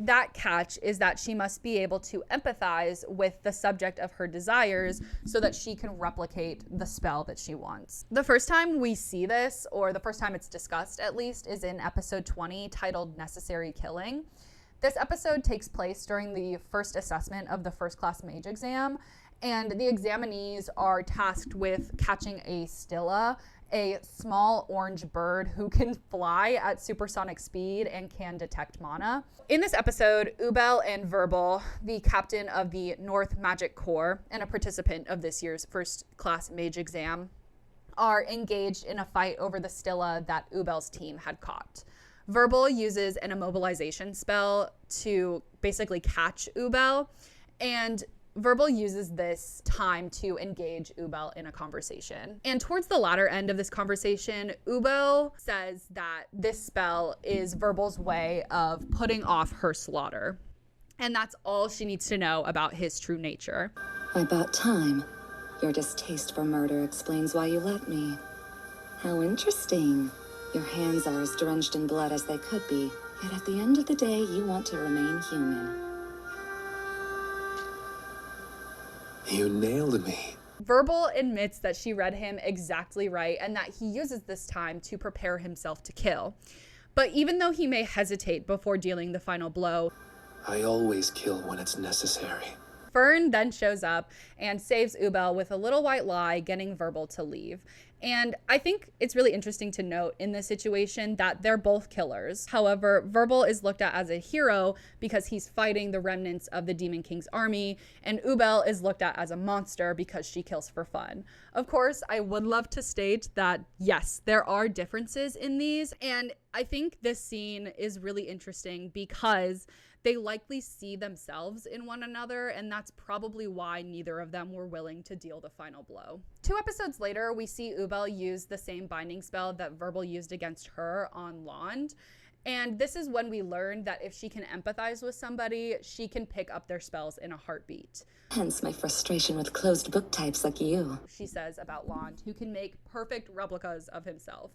That catch is that she must be able to empathize with the subject of her desires so that she can replicate the spell that she wants. The first time we see this, or the first time it's discussed at least, is in episode 20 titled Necessary Killing. This episode takes place during the first assessment of the first class mage exam, and the examinees are tasked with catching a stilla, a small orange bird who can fly at supersonic speed and can detect mana. In this episode, Ubel and Verbal, the captain of the North Magic Corps and a participant of this year's first class mage exam, are engaged in a fight over the stilla that Ubel's team had caught. Verbal uses an immobilization spell to basically catch Ubel, and Verbal uses this time to engage Ubel in a conversation. And towards the latter end of this conversation, Ubel says that this spell is Verbal's way of putting off her slaughter. And that's all she needs to know about his true nature. About time. Your distaste for murder explains why you let me. How interesting. Your hands are as drenched in blood as they could be, yet at the end of the day, you want to remain human. You nailed me. Verbal admits that she read him exactly right and that he uses this time to prepare himself to kill. But even though he may hesitate before dealing the final blow, I always kill when it's necessary. Fern then shows up and saves Ubel with a little white lie, getting Verbal to leave. And I think it's really interesting to note in this situation that they're both killers. However, Verbal is looked at as a hero because he's fighting the remnants of the Demon King's army, and Ubel is looked at as a monster because she kills for fun. Of course, I would love to state that, yes, there are differences in these, and I think this scene is really interesting because they likely see themselves in one another, and that's probably why neither of them were willing to deal the final blow. 2 episodes later, we see Ubel use the same binding spell that Verbal used against her on Lond, and this is when we learn that if she can empathize with somebody, she can pick up their spells in a heartbeat. Hence my frustration with closed book types like you. She says about Lond, who can make perfect replicas of himself.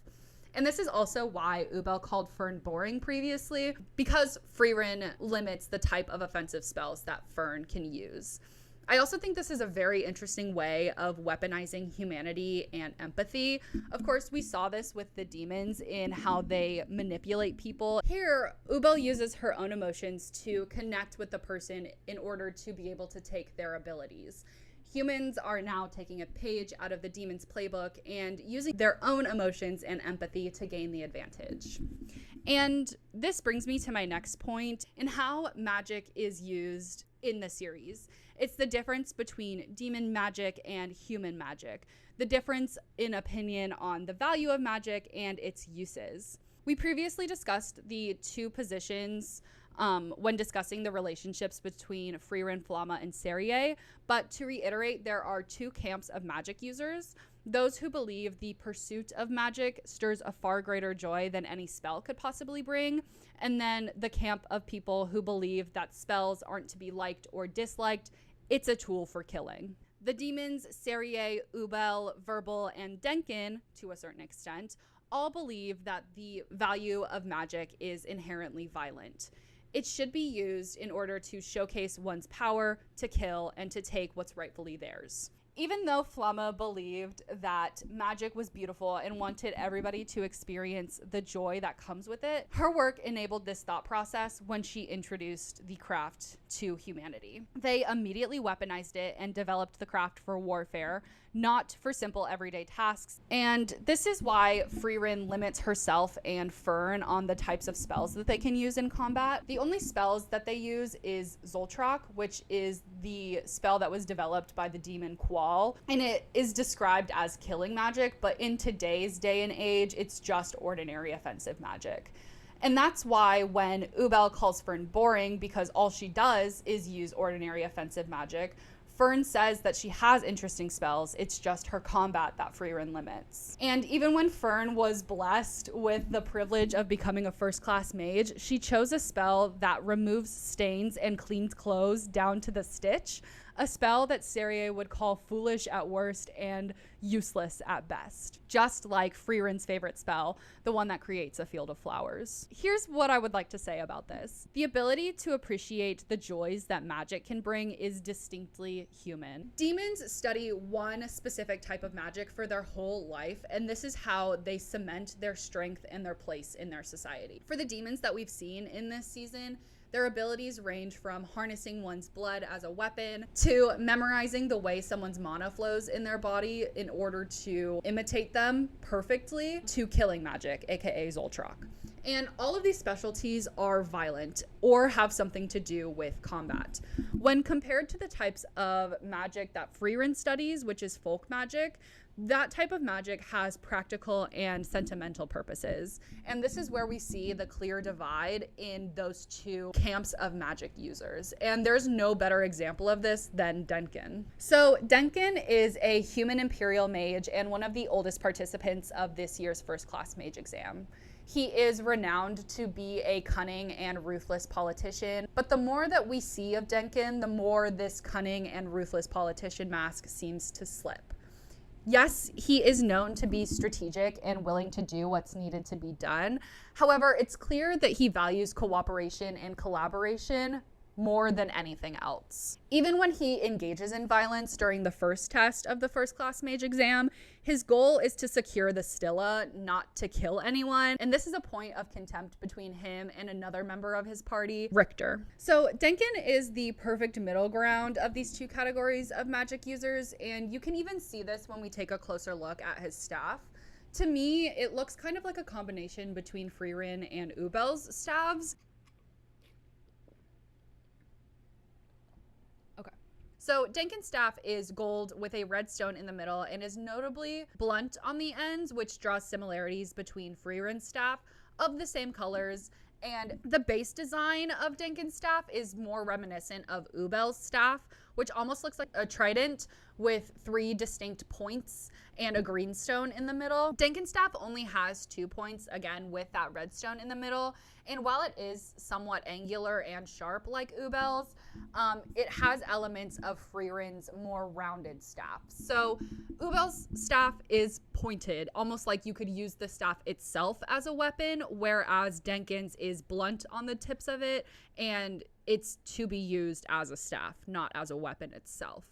And this is also why Ubel called Fern boring previously, because Frieren limits the type of offensive spells that Fern can use. I also think this is a very interesting way of weaponizing humanity and empathy. Of course, we saw this with the demons in how they manipulate people. Here, Ubel uses her own emotions to connect with the person in order to be able to take their abilities. Humans are now taking a page out of the demon's playbook and using their own emotions and empathy to gain the advantage. And this brings me to my next point in how magic is used in the series. It's the difference between demon magic and human magic, the difference in opinion on the value of magic and its uses. We previously discussed the 2 positions when discussing the relationships between Frieren, Flamma, and Serie, but to reiterate, there are 2 camps of magic users. Those who believe the pursuit of magic stirs a far greater joy than any spell could possibly bring, and then the camp of people who believe that spells aren't to be liked or disliked, it's a tool for killing. The demons Serie, Ubel, Verbal, and Denkin, to a certain extent, all believe that the value of magic is inherently violent. It should be used in order to showcase one's power, to kill, and to take what's rightfully theirs. Even though Flamma believed that magic was beautiful and wanted everybody to experience the joy that comes with it, her work enabled this thought process when she introduced the craft to humanity. They immediately weaponized it and developed the craft for warfare, not for simple everyday tasks. And this is why Frieren limits herself and Fern on the types of spells that they can use in combat. The only spells that they use is Zoltrak, which is the spell that was developed by the demon Qual, and it is described as killing magic, but in today's day and age, it's just ordinary offensive magic. And that's why when Ubel calls Fern boring because all she does is use ordinary offensive magic, Fern says that she has interesting spells, it's just her combat that Frieren limits. And even when Fern was blessed with the privilege of becoming a first-class mage, she chose a spell that removes stains and cleans clothes down to the stitch. a spell that Serie would call foolish at worst and useless at best, just like Frieren's favorite spell, the one that creates a field of flowers. Here's what I would like to say about this. The ability to appreciate the joys that magic can bring is distinctly human. Demons study one specific type of magic for their whole life, and this is how they cement their strength and their place in their society. For the demons that we've seen in this season, their abilities range from harnessing one's blood as a weapon to memorizing the way someone's mana flows in their body in order to imitate them perfectly, to killing magic, aka Zoltrak. And all of these specialties are violent or have something to do with combat. When compared to the types of magic that Frieren studies, which is folk magic, that type of magic has practical and sentimental purposes. And this is where we see the clear divide in those two camps of magic users. And there's no better example of this than Denkin. So Denkin is a human imperial mage and one of the oldest participants of this year's first class mage exam. He is renowned to be a cunning and ruthless politician, but the more that we see of Denkin, the more this cunning and ruthless politician mask seems to slip. Yes, he is known to be strategic and willing to do what's needed to be done. However, it's clear that he values cooperation and collaboration more than anything else. Even when he engages in violence during the first test of the first class mage exam, his goal is to secure the stilla, not to kill anyone. And this is a point of contempt between him and another member of his party, Richter. So Denkin is the perfect middle ground of these two categories of magic users, and you can even see this when we take a closer look at his staff. To me, it looks kind of like a combination between Frieren and Ubel's staves. So Denkin's staff is gold with a red stone in the middle and is notably blunt on the ends, which draws similarities between Frieren's staff of the same colors. And the base design of Denkin's staff is more reminiscent of Ubel's staff, which almost looks like a trident with 3 distinct points and a green stone in the middle. Denkin's staff only has 2 points, again, with that red stone in the middle. And while it is somewhat angular and sharp like Ubel's, it has elements of Frieren's more rounded staff. So Ubel's staff is pointed, almost like you could use the staff itself as a weapon, whereas Denkin's is blunt on the tips of it, and it's to be used as a staff, not as a weapon itself.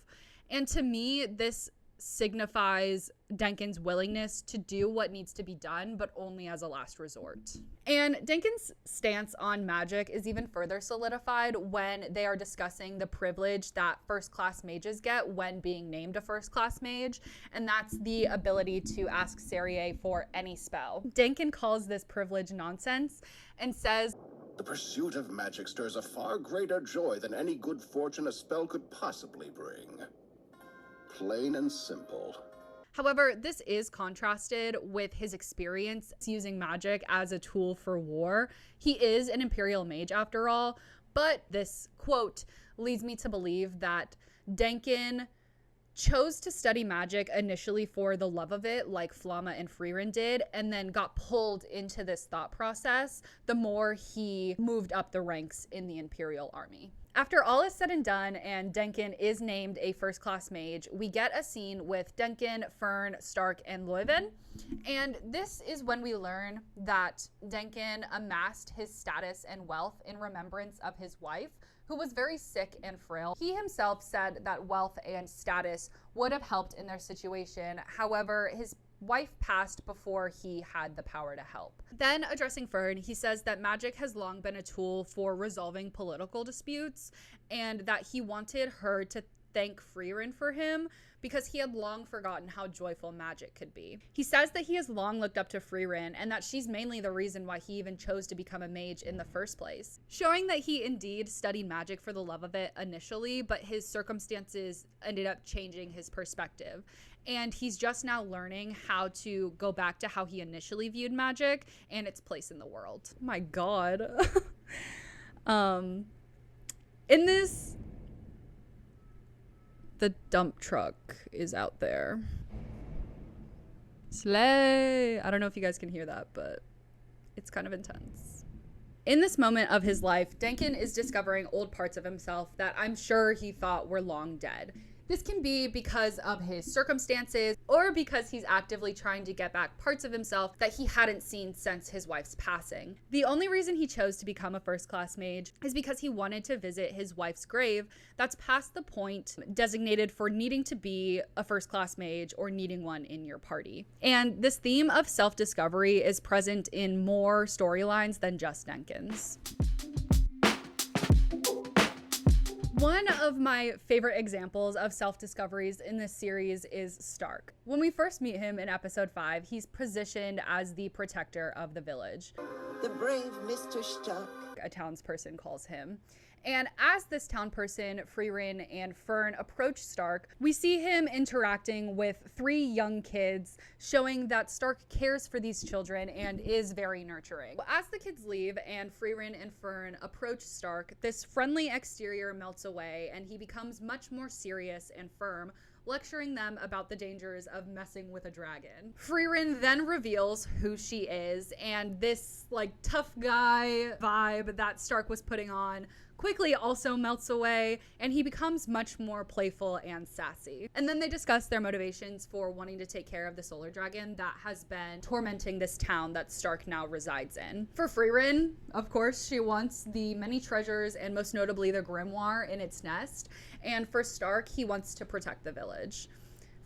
And to me, this signifies Denkin's willingness to do what needs to be done, but only as a last resort. And Denkin's stance on magic is even further solidified when they are discussing the privilege that first-class mages get when being named a first-class mage, and that's the ability to ask Serie for any spell. Denkin calls this privilege nonsense and says, "The pursuit of magic stirs a far greater joy than any good fortune a spell could possibly bring. Plain and simple." However, this is contrasted with his experience using magic as a tool for war. He is an imperial mage after all, but this quote leads me to believe that Denkin chose to study magic initially for the love of it, like Flamma and Frieren did, and then got pulled into this thought process the more he moved up the ranks in the Imperial Army. After all is said and done and Denkin is named a first-class mage, we get a scene with Denkin, Fern, Stark, and Leuven. And this is when we learn that Denkin amassed his status and wealth in remembrance of his wife, who was very sick and frail. He himself said that wealth and status would have helped in their situation. However, his wife passed before he had the power to help. Then, addressing Fern, he says that magic has long been a tool for resolving political disputes and that he wanted her to thank Frieren for him because he had long forgotten how joyful magic could be. He says that he has long looked up to Frieren and that she's mainly the reason why he even chose to become a mage in the first place, showing that he indeed studied magic for the love of it initially, but his circumstances ended up changing his perspective. And he's just now learning how to go back to how he initially viewed magic and its place in the world. My God. In this, the dump truck is out there. Slay. I don't know if you guys can hear that, but it's kind of intense. In this moment of his life, Denkin is discovering old parts of himself that I'm sure he thought were long dead. This can be because of his circumstances or because he's actively trying to get back parts of himself that he hadn't seen since his wife's passing. The only reason he chose to become a first-class mage is because he wanted to visit his wife's grave that's past the point designated for needing to be a first-class mage or needing one in your party. And this theme of self-discovery is present in more storylines than just Denkin's. One of my favorite examples of self-discoveries in this series is Stark. When we first meet him in episode 5, he's positioned as the protector of the village. The brave Mr. Stark, a townsperson calls him. And as this town person, Frieren and Fern approach Stark, we see him interacting with 3 young kids, showing that Stark cares for these children and is very nurturing. As the kids leave and Frieren and Fern approach Stark, this friendly exterior melts away and he becomes much more serious and firm, lecturing them about the dangers of messing with a dragon. Frieren then reveals who she is, and this tough guy vibe that Stark was putting on quickly also melts away, and he becomes much more playful and sassy. And then they discuss their motivations for wanting to take care of the solar dragon that has been tormenting this town that Stark now resides in. For Frieren, of course, she wants the many treasures and most notably the grimoire in its nest, and for Stark, he wants to protect the village.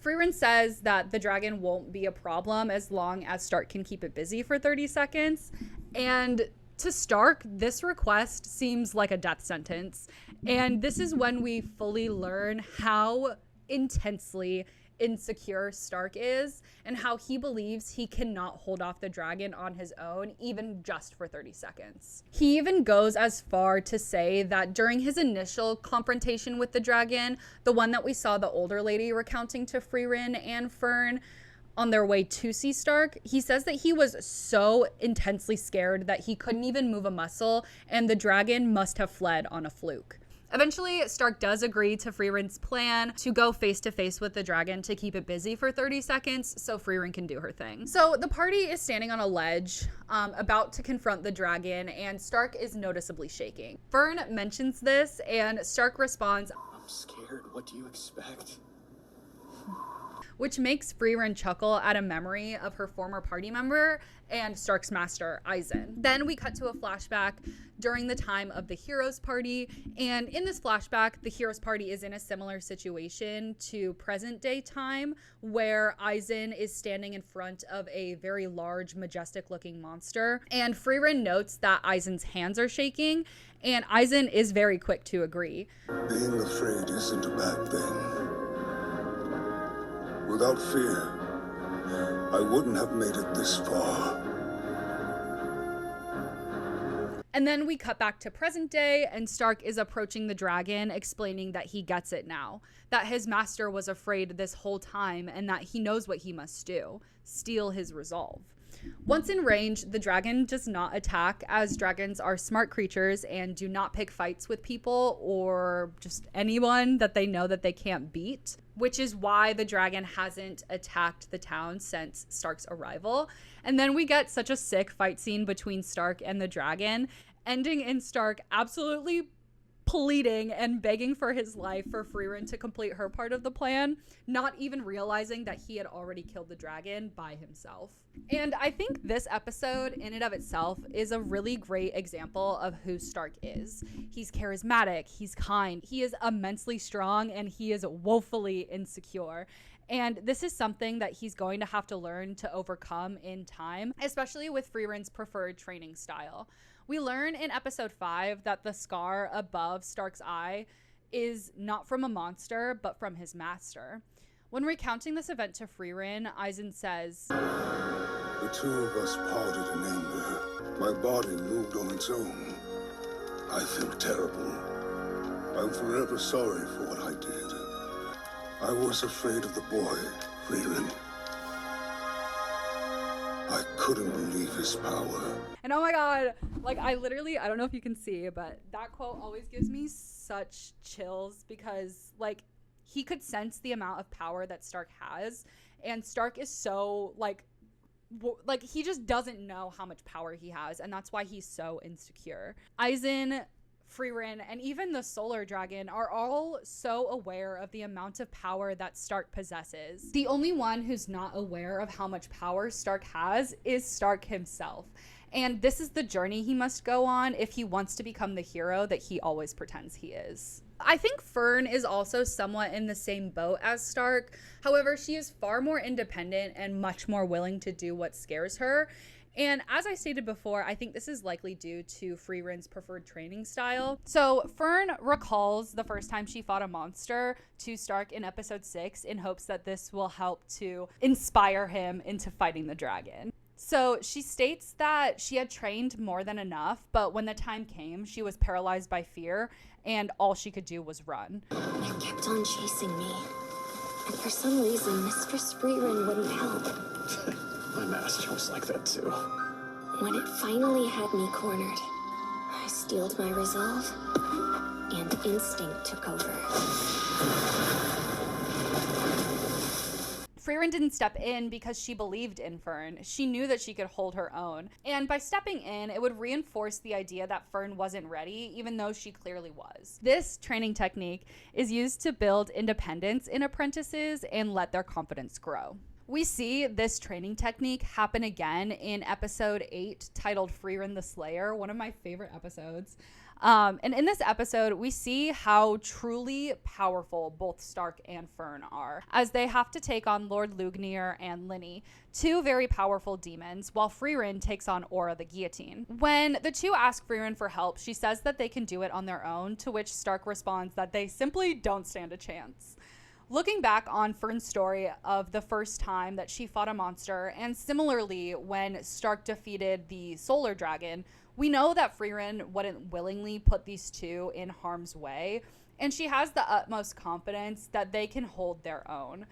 Frieren says that the dragon won't be a problem as long as Stark can keep it busy for 30 seconds, and to Stark, this request seems like a death sentence, and this is when we fully learn how intensely insecure Stark is and how he believes he cannot hold off the dragon on his own, even just for 30 seconds. He even goes as far to say that during his initial confrontation with the dragon, the one that we saw the older lady recounting to Frieren and Fern, on their way to see Stark, he says that he was so intensely scared that he couldn't even move a muscle, and the dragon must have fled on a fluke. Eventually, Stark does agree to Frieren's plan to go face to face with the dragon to keep it busy for 30 seconds so Frieren can do her thing. So the party is standing on a ledge, about to confront the dragon, and Stark is noticeably shaking. Fern mentions this, and Stark responds, I'm scared. What do you expect? Which makes Frieren chuckle at a memory of her former party member and Stark's master, Eisen. Then we cut to a flashback during the time of the Heroes Party, and in this flashback, the Heroes Party is in a similar situation to present day time, where Eisen is standing in front of a very large, majestic looking monster, and Frieren notes that Eisen's hands are shaking, and Eisen is very quick to agree. Being afraid isn't a bad thing. Without fear, I wouldn't have made it this far. And then we cut back to present day, and Stark is approaching the dragon, explaining that he gets it now, that his master was afraid this whole time, and that he knows what he must do: steal his resolve. Once in range, the dragon does not attack, as dragons are smart creatures and do not pick fights with people or just anyone that they know that they can't beat, which is why the dragon hasn't attacked the town since Stark's arrival. And then we get such a sick fight scene between Stark and the dragon, ending in Stark absolutely pleading and begging for his life for Frieren to complete her part of the plan, not even realizing that he had already killed the dragon by himself. And I think this episode in and of itself is a really great example of who Stark is. He's charismatic, he's kind, he is immensely strong, and he is woefully insecure. And this is something that he's going to have to learn to overcome in time, especially with Frieren's preferred training style. We learn in episode 5 that the scar above Stark's eye is not from a monster, but from his master. When recounting this event to Frieren, Eisen says, The two of us parted in anger. My body moved on its own. I feel terrible. I'm forever sorry for what I did. I was afraid of the boy, Frieren. I couldn't believe his power. And oh my god, I don't know if you can see, but that quote always gives me such chills because, he could sense the amount of power that Stark has, and Stark is so, like, he just doesn't know how much power he has, and that's why he's so insecure. Aizen, Frieren, and even the Solar Dragon are all so aware of the amount of power that Stark possesses. The only one who's not aware of how much power Stark has is Stark himself. And this is the journey he must go on if he wants to become the hero that he always pretends he is. I think Fern is also somewhat in the same boat as Stark. However, she is far more independent and much more willing to do what scares her. And as I stated before, I think this is likely due to Frieren's preferred training style. So Fern recalls the first time she fought a monster to Stark in episode 6 in hopes that this will help to inspire him into fighting the dragon. So she states that she had trained more than enough, but when the time came, she was paralyzed by fear, and all she could do was run. It kept on chasing me. And for some reason, Mistress Frieren wouldn't help. My master was like that too. When it finally had me cornered, I steeled my resolve, and instinct took over. Frieren didn't step in because she believed in Fern. She knew that she could hold her own. And by stepping in, it would reinforce the idea that Fern wasn't ready, even though she clearly was. This training technique is used to build independence in apprentices and let their confidence grow. We see this training technique happen again in episode 8, titled Frieren the Slayer, one of my favorite episodes. And in this episode, we see how truly powerful both Stark and Fern are, as they have to take on Lord Lugnir and Linny, two very powerful demons, while Frieren takes on Aura the Guillotine. When the two ask Frieren for help, she says that they can do it on their own, to which Stark responds that they simply don't stand a chance. Looking back on Fern's story of the first time that she fought a monster, and similarly when Stark defeated the Solar Dragon, we know that Frieren wouldn't willingly put these two in harm's way, and she has the utmost confidence that they can hold their own.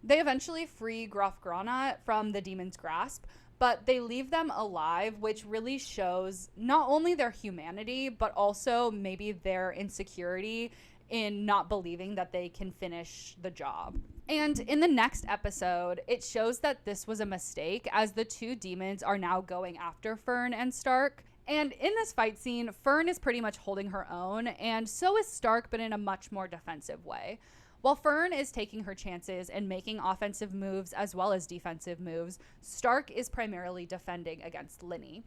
They eventually free Grofgrana from the demon's grasp, but they leave them alive, which really shows not only their humanity, but also maybe their insecurity in not believing that they can finish the job. And in the next episode, it shows that this was a mistake, as the two demons are now going after Fern and Stark. And in this fight scene, Fern is pretty much holding her own, and so is Stark, but in a much more defensive way. While Fern is taking her chances and making offensive moves as well as defensive moves, Stark is primarily defending against Linny.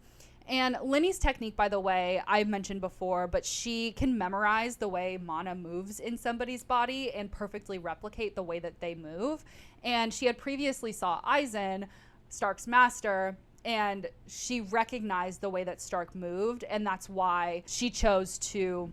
And Linny's technique, by the way, I mentioned before, but she can memorize the way mana moves in somebody's body and perfectly replicate the way that they move. And she had previously saw Aizen, Stark's master, and she recognized the way that Stark moved, and that's why she chose to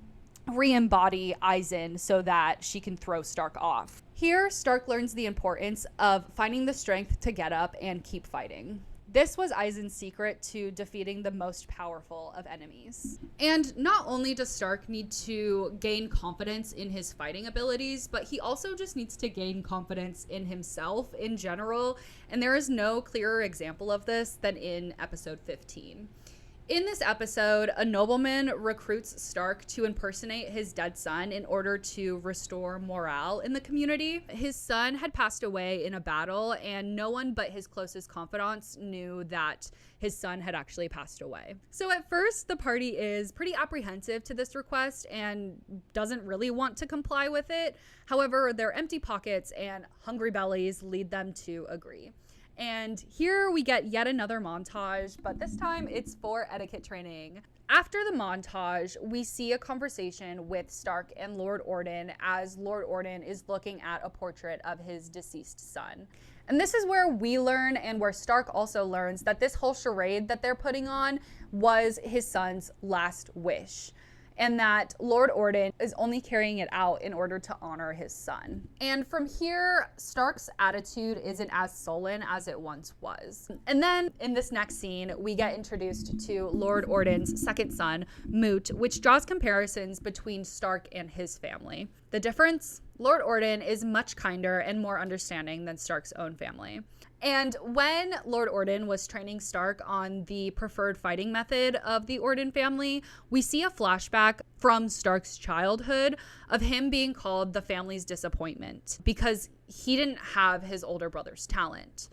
re-embody Aizen so that she can throw Stark off. Here, Stark learns the importance of finding the strength to get up and keep fighting. This was Aizen's secret to defeating the most powerful of enemies. And not only does Stark need to gain confidence in his fighting abilities, but he also just needs to gain confidence in himself in general, and there is no clearer example of this than in episode 15. In this episode, a nobleman recruits Stark to impersonate his dead son in order to restore morale in the community. His son had passed away in a battle, and no one but his closest confidants knew that his son had actually passed away. So at first, the party is pretty apprehensive to this request and doesn't really want to comply with it. However, their empty pockets and hungry bellies lead them to agree. And here we get yet another montage, but this time it's for etiquette training. After the montage, we see a conversation with Stark and Lord Orden as Lord Orden is looking at a portrait of his deceased son. And this is where we learn, and where Stark also learns, that this whole charade that they're putting on was his son's last wish, and that Lord Orden is only carrying it out in order to honor his son. And from here, Stark's attitude isn't as sullen as it once was. And then in this next scene, we get introduced to Lord Orden's second son, Moot, which draws comparisons between Stark and his family. The difference? Lord Orden is much kinder and more understanding than Stark's own family. And when Lord Orden was training Stark on the preferred fighting method of the Orden family, we see a flashback from Stark's childhood of him being called the family's disappointment because he didn't have his older brother's talent.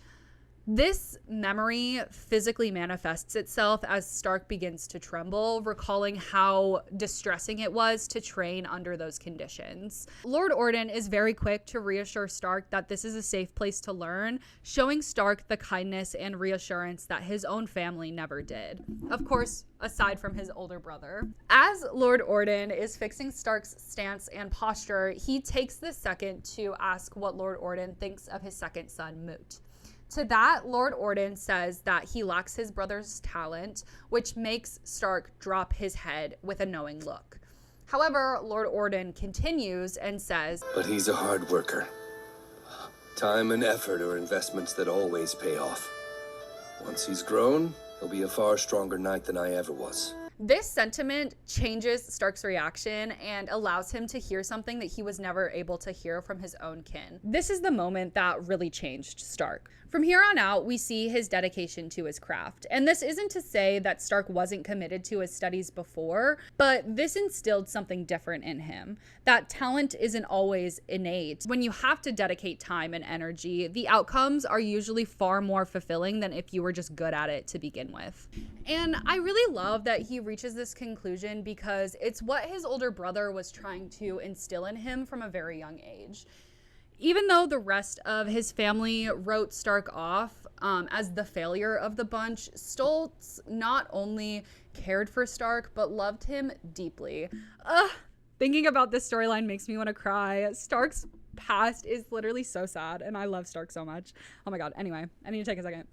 This memory physically manifests itself as Stark begins to tremble, recalling how distressing it was to train under those conditions. Lord Orden is very quick to reassure Stark that this is a safe place to learn, showing Stark the kindness and reassurance that his own family never did. Of course, aside from his older brother. As Lord Orden is fixing Stark's stance and posture, he takes this second to ask what Lord Orden thinks of his second son, Moot. To that, Lord Orden says that he lacks his brother's talent, which makes Stark drop his head with a knowing look. However, Lord Orden continues and says, "But he's a hard worker. Time and effort are investments that always pay off. Once he's grown, he'll be a far stronger knight than I ever was." This sentiment changes Stark's reaction and allows him to hear something that he was never able to hear from his own kin. This is the moment that really changed Stark. From here on out, we see his dedication to his craft. And this isn't to say that Stark wasn't committed to his studies before, but this instilled something different in him. That talent isn't always innate. When you have to dedicate time and energy, the outcomes are usually far more fulfilling than if you were just good at it to begin with. And I really love that he reaches this conclusion because it's what his older brother was trying to instill in him from a very young age. Even though the rest of his family wrote Stark off as the failure of the bunch, Stoltz not only cared for Stark, but loved him deeply. Thinking about this storyline makes me want to cry. Stark's past is literally so sad, and I love Stark so much. Oh my god, anyway, I need to take a second.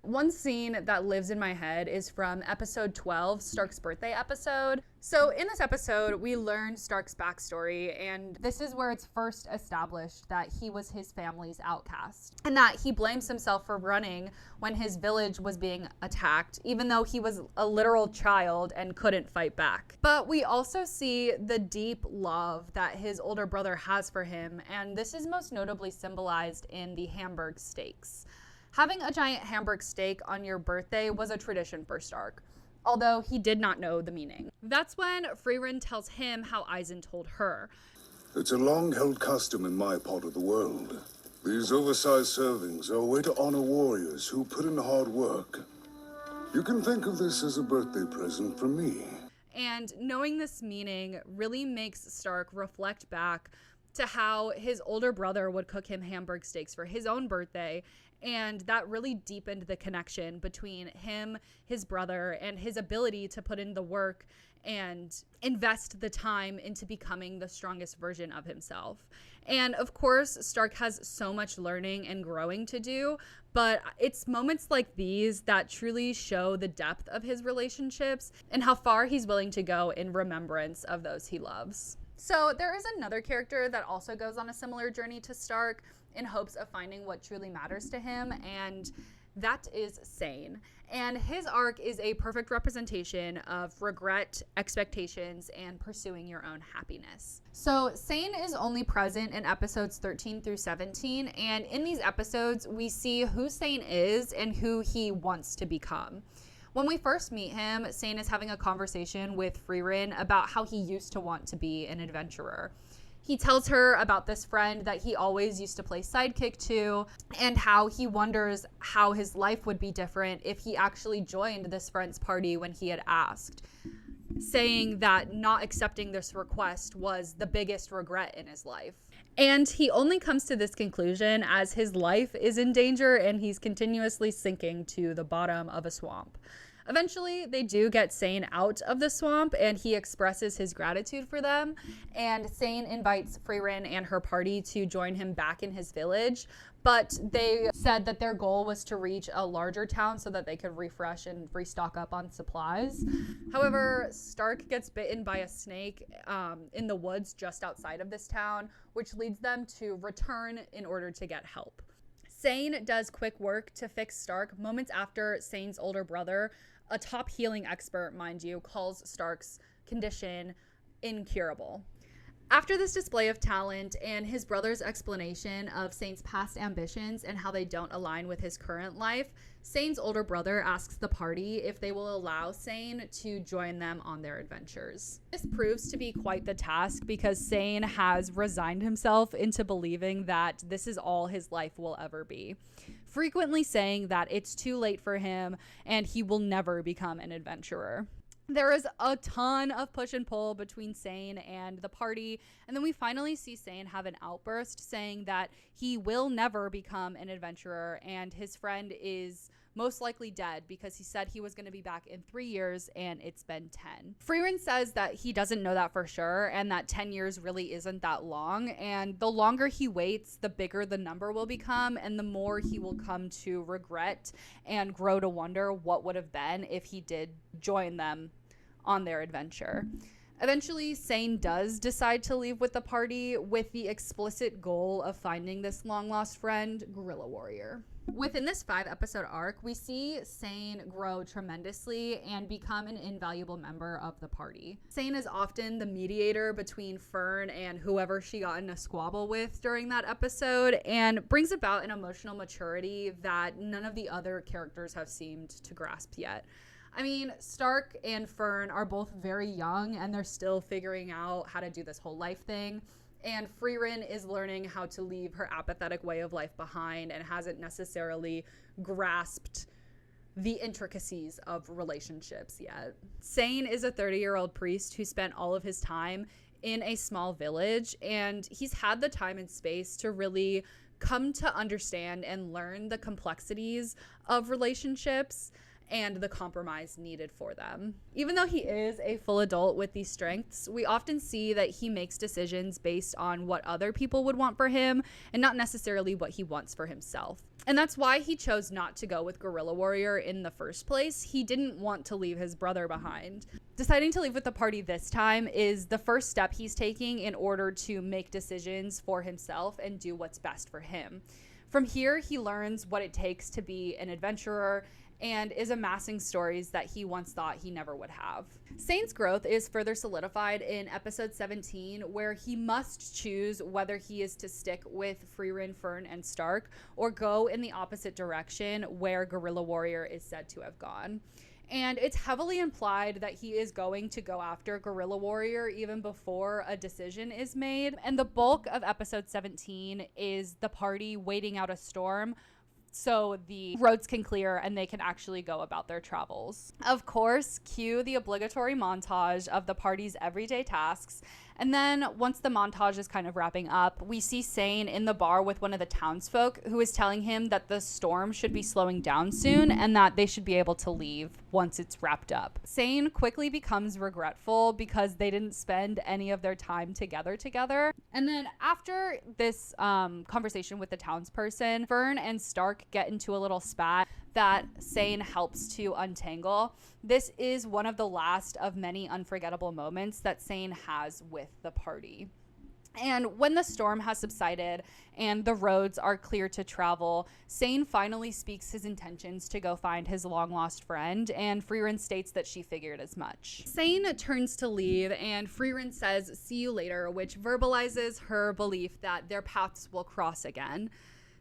One scene that lives in my head is from episode 12, Stark's birthday episode. So in this episode, we learn Stark's backstory, and this is where it's first established that he was his family's outcast, and that he blames himself for running when his village was being attacked, even though he was a literal child and couldn't fight back. But we also see the deep love that his older brother has for him, and this is most notably symbolized in the Hamburg steaks. Having a giant Hamburg steak on your birthday was a tradition for Stark, although he did not know the meaning. That's when Frieren tells him how Eisen told her. "It's a long-held custom in my part of the world. These oversized servings are a way to honor warriors who put in hard work. You can think of this as a birthday present from me." And knowing this meaning really makes Stark reflect back to how his older brother would cook him Hamburg steaks for his own birthday, and that really deepened the connection between him, his brother, and his ability to put in the work and invest the time into becoming the strongest version of himself. And of course, Stark has so much learning and growing to do, but it's moments like these that truly show the depth of his relationships and how far he's willing to go in remembrance of those he loves. So there is another character that also goes on a similar journey to Stark in hopes of finding what truly matters to him, and that is Sane. And his arc is a perfect representation of regret, expectations, and pursuing your own happiness. So Sane is only present in episodes 13 through 17, and in these episodes, we see who Sane is and who he wants to become. When we first meet him, Sane is having a conversation with Frieren about how he used to want to be an adventurer. He tells her about this friend that he always used to play sidekick to, and how he wonders how his life would be different if he actually joined this friend's party when he had asked, saying that not accepting this request was the biggest regret in his life. And he only comes to this conclusion as his life is in danger and he's continuously sinking to the bottom of a swamp. Eventually, they do get Sane out of the swamp, and he expresses his gratitude for them, and Sane invites Frieren and her party to join him back in his village, but they said that their goal was to reach a larger town so that they could refresh and restock up on supplies. However, Stark gets bitten by a snake in the woods just outside of this town, which leads them to return in order to get help. Sane does quick work to fix Stark moments after Sane's older brother, a top healing expert, mind you, calls Stark's condition incurable. After this display of talent and his brother's explanation of Sane's past ambitions and how they don't align with his current life, Sane's older brother asks the party if they will allow Sane to join them on their adventures. This proves to be quite the task because Sane has resigned himself into believing that this is all his life will ever be, frequently saying that it's too late for him and he will never become an adventurer. There is a ton of push and pull between Sane and the party, and then we finally see Sane have an outburst saying that he will never become an adventurer and his friend is most likely dead because he said he was going to be back in 3 years and it's been 10. Frieren says that he doesn't know that for sure and that 10 years really isn't that long, and the longer he waits, the bigger the number will become and the more he will come to regret and grow to wonder what would have been if he did join them on their adventure. Eventually, Sane does decide to leave with the party with the explicit goal of finding this long-lost friend, Guerrilla Warrior. Within this 5-episode arc, we see Sane grow tremendously and become an invaluable member of the party. Sane is often the mediator between Fern and whoever she got in a squabble with during that episode and brings about an emotional maturity that none of the other characters have seemed to grasp yet. I mean, Stark and Fern are both very young and they're still figuring out how to do this whole life thing. And Frieren is learning how to leave her apathetic way of life behind and hasn't necessarily grasped the intricacies of relationships yet. Sane is a 30-year-old priest who spent all of his time in a small village, and he's had the time and space to really come to understand and learn the complexities of relationships and the compromise needed for them. Even though he is a full adult with these strengths, we often see that he makes decisions based on what other people would want for him and not necessarily what he wants for himself. And that's why he chose not to go with Guerrilla Warrior in the first place. He didn't want to leave his brother behind. Deciding to leave with the party this time is the first step he's taking in order to make decisions for himself and do what's best for him. From here, he learns what it takes to be an adventurer and is amassing stories that he once thought he never would have. Sane's growth is further solidified in episode 17, where he must choose whether he is to stick with Frieren, Fern, and Stark, or go in the opposite direction where Guerrilla Warrior is said to have gone. And it's heavily implied that he is going to go after Guerrilla Warrior even before a decision is made. And the bulk of episode 17 is the party waiting out a storm so the roads can clear and they can actually go about their travels. Of course, cue the obligatory montage of the party's everyday tasks. And then once the montage is kind of wrapping up, we see Sane in the bar with one of the townsfolk who is telling him that the storm should be slowing down soon and that they should be able to leave once it's wrapped up. Sane quickly becomes regretful because they didn't spend any of their time together. And then after this conversation with the townsperson, Fern and Stark get into a little spat that Sane helps to untangle. This is one of the last of many unforgettable moments that Sane has with the party. And when the storm has subsided and the roads are clear to travel, Sane finally speaks his intentions to go find his long-lost friend, and Frieren states that she figured as much. Sane turns to leave, and Frieren says, "See you later," which verbalizes her belief that their paths will cross again.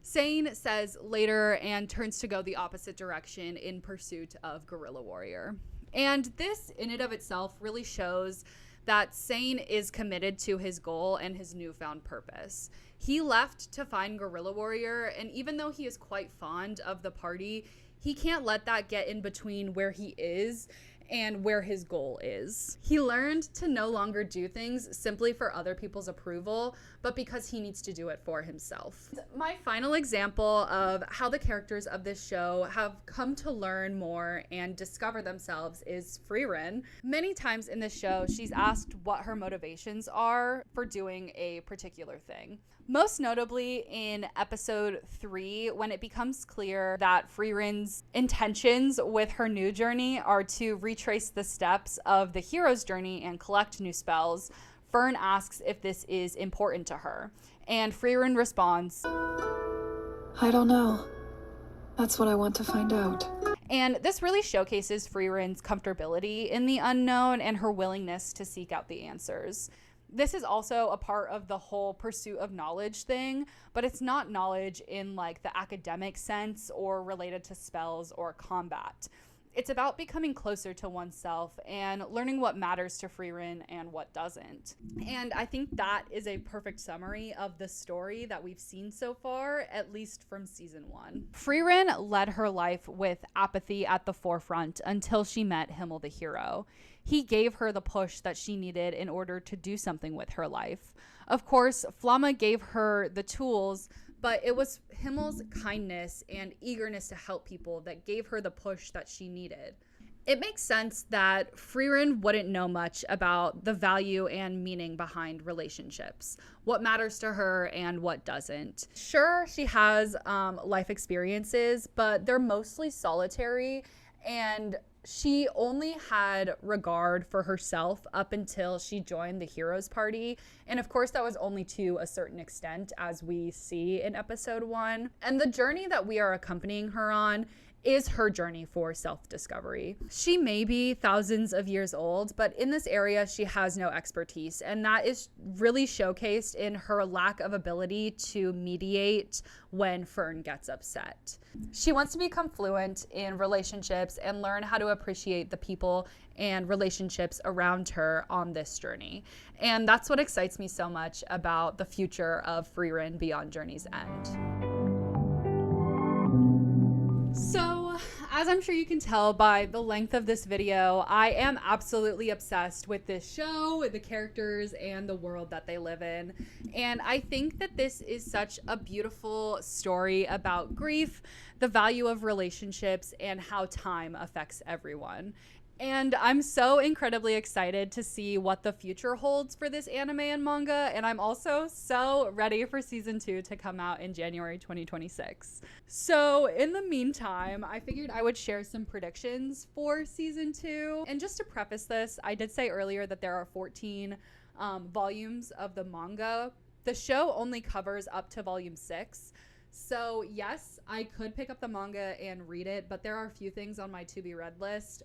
Sane says later and turns to go the opposite direction in pursuit of Guerrilla Warrior. And this in and of itself really shows that Sane is committed to his goal and his newfound purpose. He left to find Guerrilla Warrior, and even though he is quite fond of the party, he can't let that get in between where he is and where his goal is. He learned to no longer do things simply for other people's approval, but because he needs to do it for himself. My final example of how the characters of this show have come to learn more and discover themselves is Frieren. Many times in this show, she's asked what her motivations are for doing a particular thing. Most notably in episode 3, when it becomes clear that Frieren's intentions with her new journey are to retrace the steps of the hero's journey and collect new spells, Fern asks if this is important to her. And Frieren responds, "I don't know. That's what I want to find out." And this really showcases Frieren's comfortability in the unknown and her willingness to seek out the answers. This is also a part of the whole pursuit of knowledge thing, but it's not knowledge in like the academic sense or related to spells or combat. It's about becoming closer to oneself and learning what matters to Frieren and what doesn't. And I think that is a perfect summary of the story that we've seen so far, at least from season 1. Frieren led her life with apathy at the forefront until she met Himmel the hero. He gave her the push that she needed in order to do something with her life. Of course, Flamma gave her the tools, but it was Himmel's kindness and eagerness to help people that gave her the push that she needed. It makes sense that Frieren wouldn't know much about the value and meaning behind relationships, what matters to her and what doesn't. Sure, she has life experiences, but they're mostly solitary, and she only had regard for herself up until she joined the Heroes Party. And of course, that was only to a certain extent, as we see in episode 1. And the journey that we are accompanying her on is her journey for self-discovery. She may be thousands of years old, but in this area, she has no expertise. And that is really showcased in her lack of ability to mediate when Fern gets upset. She wants to become fluent in relationships and learn how to appreciate the people and relationships around her on this journey. And that's what excites me so much about the future of Frieren beyond Journey's End. So, as I'm sure you can tell by the length of this video, I am absolutely obsessed with this show, with the characters, and the world that they live in. And I think that this is such a beautiful story about grief, the value of relationships, and how time affects everyone. And I'm so incredibly excited to see what the future holds for this anime and manga. And I'm also so ready for season 2 to come out in January 2026. So in the meantime, I figured I would share some predictions for season 2. And just to preface this, I did say earlier that there are 14 volumes of the manga. The show only covers up to volume 6. So yes, I could pick up the manga and read it, but there are a few things on my to-be-read list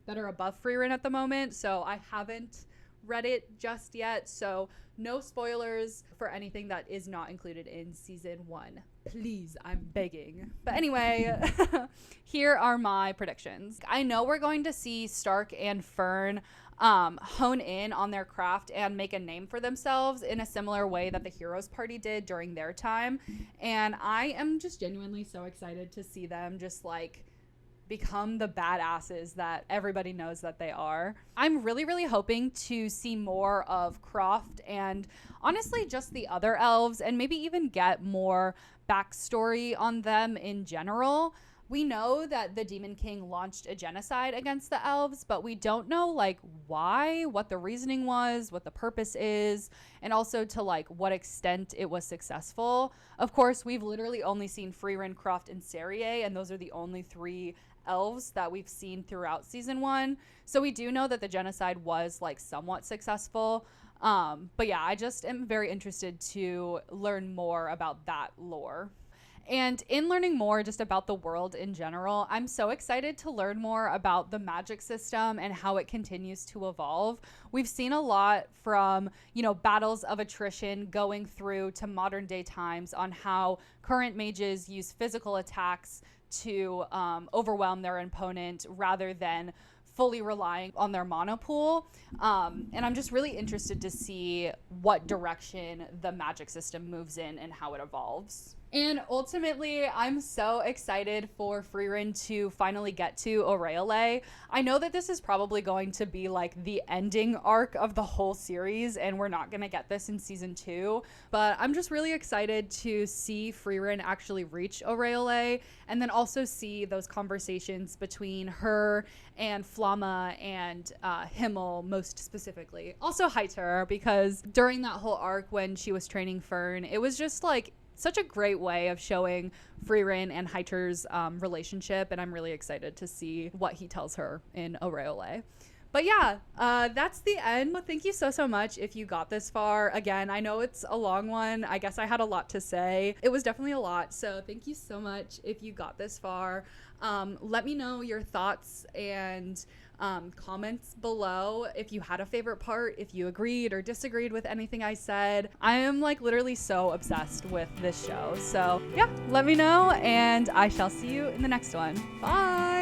that are above Frieren at the moment, so I haven't read it just yet, so no spoilers for anything that is not included in season 1. Please, I'm begging. But anyway, here are my predictions. I know we're going to see Stark and Fern hone in on their craft and make a name for themselves in a similar way that the Heroes Party did during their time. And I am just genuinely so excited to see them just like become the badasses that everybody knows that they are. I'm really, really hoping to see more of Croft and honestly just the other elves, and maybe even get more backstory on them in general. We know that the Demon King launched a genocide against the elves, but we don't know like why, what the reasoning was, what the purpose is, and also to like what extent it was successful. Of course, we've literally only seen Frieren, Croft, and Serie, and those are the only 3 elves that we've seen throughout season 1. So we do know that the genocide was like somewhat successful. But yeah, I just am very interested to learn more about that lore. And in learning more just about the world in general, I'm so excited to learn more about the magic system and how it continues to evolve. We've seen a lot from, battles of attrition going through to modern day times on how current mages use physical attacks to overwhelm their opponent rather than fully relying on their mana pool. And I'm just really interested to see what direction the magic system moves in and how it evolves. And ultimately, I'm so excited for Frieren to finally get to Aureole. I know that this is probably going to be like the ending arc of the whole series, and we're not going to get this in season 2, but I'm just really excited to see Frieren actually reach Aureole, and then also see those conversations between her and Flamma and Himmel most specifically. Also Heiter, because during that whole arc when she was training Fern, it was just like such a great way of showing Frieren and Heiter's relationship, and I'm really excited to see what he tells her in Aureole. But yeah, that's the end. Thank you so much if you got this far. Again, I know it's a long one. I guess I had a lot to say. It was definitely a lot, so thank you so much if you got this far. Let me know your thoughts and Comments below if you had a favorite part, if you agreed or disagreed with anything I said. I am like literally so obsessed with this show. So yeah, let me know, and I shall see you in the next one. Bye.